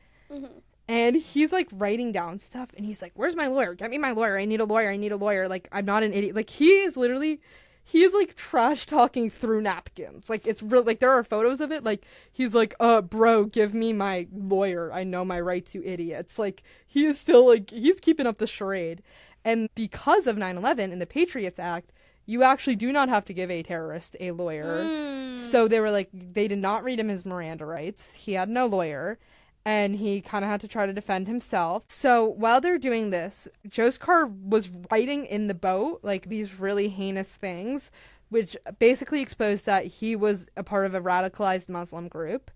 And he's, like, writing down stuff, and he's like, where's my lawyer? Get me my lawyer. I need a lawyer. Like, I'm not an idiot. Like, he's like, trash-talking through napkins. Like, it's real. Like, there are photos of it. Like, he's like, bro, give me my lawyer. I know my rights, you idiots. Like, he is still, like, he's keeping up the charade. And because of 9/11 and the Patriots Act, you actually do not have to give a terrorist a lawyer. So they were like, they did not read him his Miranda rights. He had no lawyer. And he kind of had to try to defend himself. So while they're doing this, Joe's car was writing in the boat, like, these really heinous things, which basically exposed that he was a part of a radicalized Muslim group.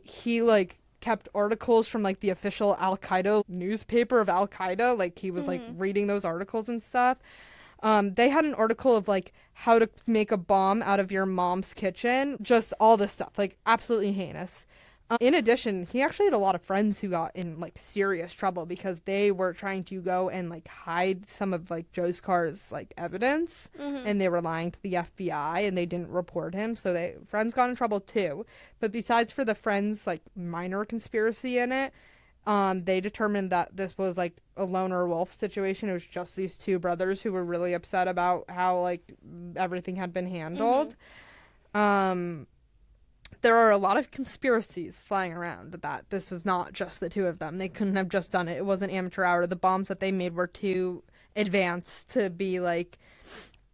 He, like, kept articles from, like, the official Al-Qaeda newspaper of Al-Qaeda. Like, he was, like, reading those articles and stuff. They had an article of, like, how to make a bomb out of your mom's kitchen. Just all this stuff. Like, absolutely heinous. In addition, he actually had a lot of friends who got in, like, serious trouble because they were trying to go and, like, hide some of, like, Joe's car's, like, evidence, and they were lying to the FBI, and they didn't report him, so friends got in trouble too. But besides for the friends, like, minor conspiracy in it, they determined that this was, like, a loner wolf situation. It was just these two brothers who were really upset about how, like, everything had been handled. There are a lot of conspiracies flying around that this was not just the two of them. They couldn't have just done it. It wasn't amateur hour. The bombs that they made were too advanced to be like...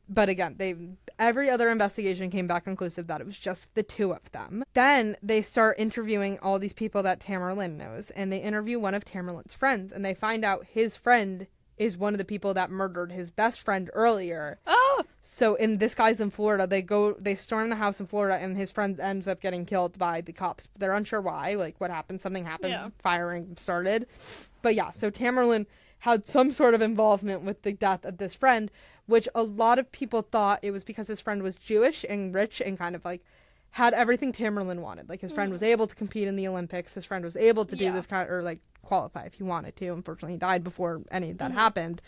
But again, every other investigation came back conclusive that it was just the two of them. Then they start interviewing all these people that Tamerlane knows, and they interview one of Tamerlane's friends, and they find out his friend is one of the people that murdered his best friend earlier. So this guy's in Florida. They storm the house in Florida, and his friend ends up getting killed by the cops. They're unsure why, like what happened. Something happened. Firing started. But yeah, so Tamerlane had some sort of involvement with the death of this friend, which a lot of people thought it was because his friend was Jewish and rich and kind of like had everything Tamerlan wanted. Like, his friend was able to compete in the Olympics. His friend was able to do this kind of, or, like, qualify if he wanted to. Unfortunately, he died before any of that happened.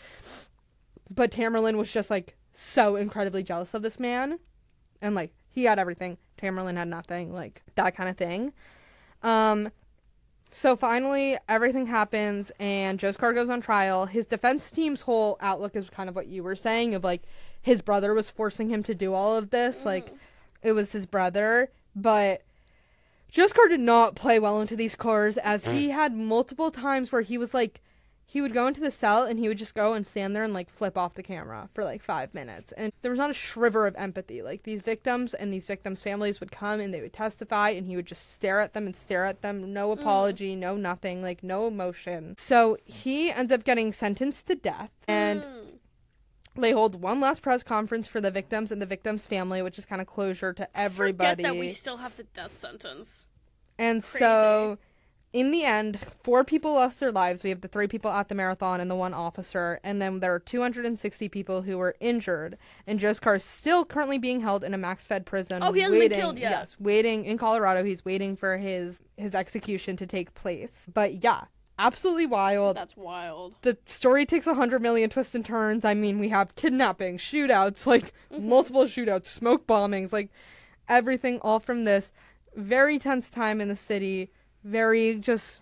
But Tamerlan was just, like, so incredibly jealous of this man. And, like, he had everything. Tamerlan had nothing. Like, that kind of thing. So finally, everything happens, and Joskar goes on trial. His defense team's whole outlook is kind of what you were saying, of, like, his brother was forcing him to do all of this. Like, it was his brother, but Joskar did not play well into these cars, as he had multiple times where he was, like, he would go into the cell, and he would just go and stand there and, like, flip off the camera for, like, 5 minutes. And there was not a shiver of empathy. Like, these victims and these victims' families would come, and they would testify, and he would just stare at them and stare at them. No apology, no nothing, like, no emotion. So he ends up getting sentenced to death, and they hold one last press conference for the victims and the victims' family, which is kind of closure to everybody. Forget that we still have the death sentence. And Crazy. So, in the end, 4 people lost their lives. We have the 3 people at the marathon and the 1 officer. And then there are 260 people who were injured. And Joskar is still currently being held in a max-fed prison. Oh, he hasn't been killed yet. Yes, waiting in Colorado. He's waiting for his execution to take place. But yeah, absolutely wild. That's wild. The story takes 100 million twists and turns. I mean, we have kidnapping, shootouts, like multiple shootouts, smoke bombings, like everything all from this. Very tense time in the city. Very just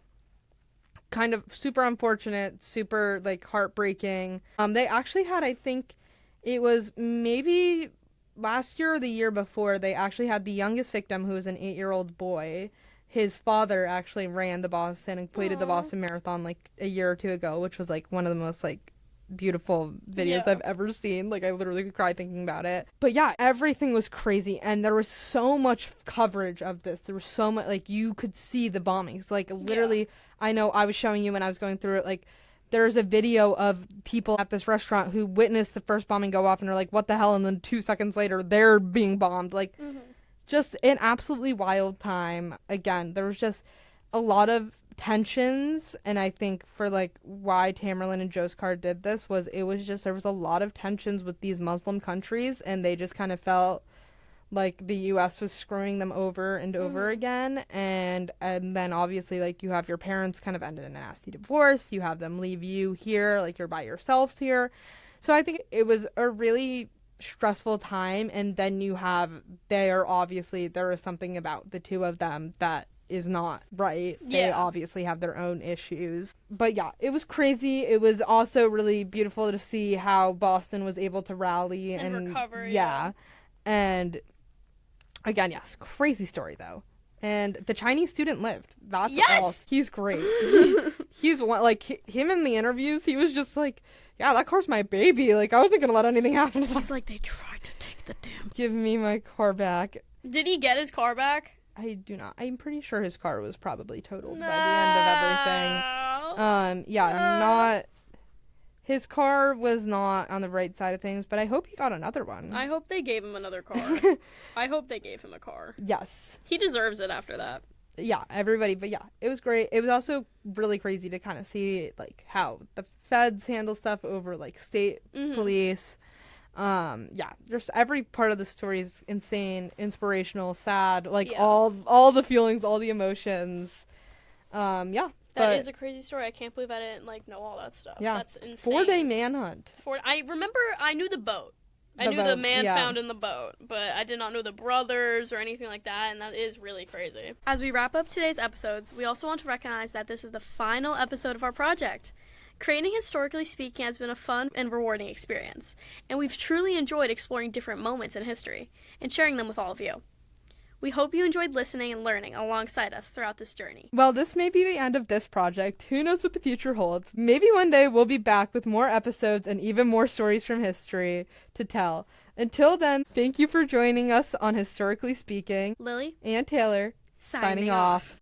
kind of super unfortunate, super like heartbreaking. They actually had, I think it was maybe last year or the year before, they actually had the youngest victim, who was an 8-year-old boy. His father actually ran the Boston and completed the Boston Marathon like a year or 2 ago, which was like one of the most like beautiful videos I've ever seen. Like, I literally could cry thinking about it. But yeah, everything was crazy, and there was so much coverage of this. There was so much, like, you could see the bombings. Like, literally, I know I was showing you when I was going through it, like, there's a video of people at this restaurant who witnessed the first bombing go off and are like, what the hell? And then 2 seconds later, they're being bombed. Like, just an absolutely wild time. Again, there was just a lot of tensions, and I think for like why Tamerlan and Joskar did this was, it was just, there was a lot of tensions with these Muslim countries, and they just kind of felt like the US was screwing them over and over again. And then obviously, like, you have your parents kind of ended in a nasty divorce, you have them leave you here, like, you're by yourselves here. So I think it was a really stressful time. And then you have, there is something about the 2 of them that is not right. They obviously have their own issues. But yeah, it was crazy. It was also really beautiful to see how Boston was able to rally and recover. Yeah. And again, yes, crazy story though. And the Chinese student lived. That's all. He's great. He's one, like, him in the interviews, he was just like, yeah, that car's my baby. Like, I wasn't gonna let anything happen to that. He's like, they tried to take the damn. Give me my car back. Did he get his car back? I do not. I'm pretty sure his car was probably totaled by the end of everything. Not. His car was not on the right side of things, but I hope he got another one. I hope they gave him another car. I hope they gave him a car. Yes. He deserves it after that. Yeah, everybody. But yeah, it was great. It was also really crazy to kind of see, like, how the feds handle stuff over, like, state police. Yeah, just every part of the story is insane, inspirational, sad, like all the feelings, all the emotions. Yeah. That is a crazy story. I can't believe I didn't like know all that stuff. Yeah. That's insane. 4-day manhunt. I remember I knew the boat. I knew the man found in the boat, but I did not know the brothers or anything like that, and that is really crazy. As we wrap up today's episodes, we also want to recognize that this is the final episode of our project. Creating Historically Speaking has been a fun and rewarding experience, and we've truly enjoyed exploring different moments in history and sharing them with all of you. We hope you enjoyed listening and learning alongside us throughout this journey. Well, this may be the end of this project. Who knows what the future holds? Maybe one day we'll be back with more episodes and even more stories from history to tell. Until then, thank you for joining us on Historically Speaking. Lily and Taylor, signing off.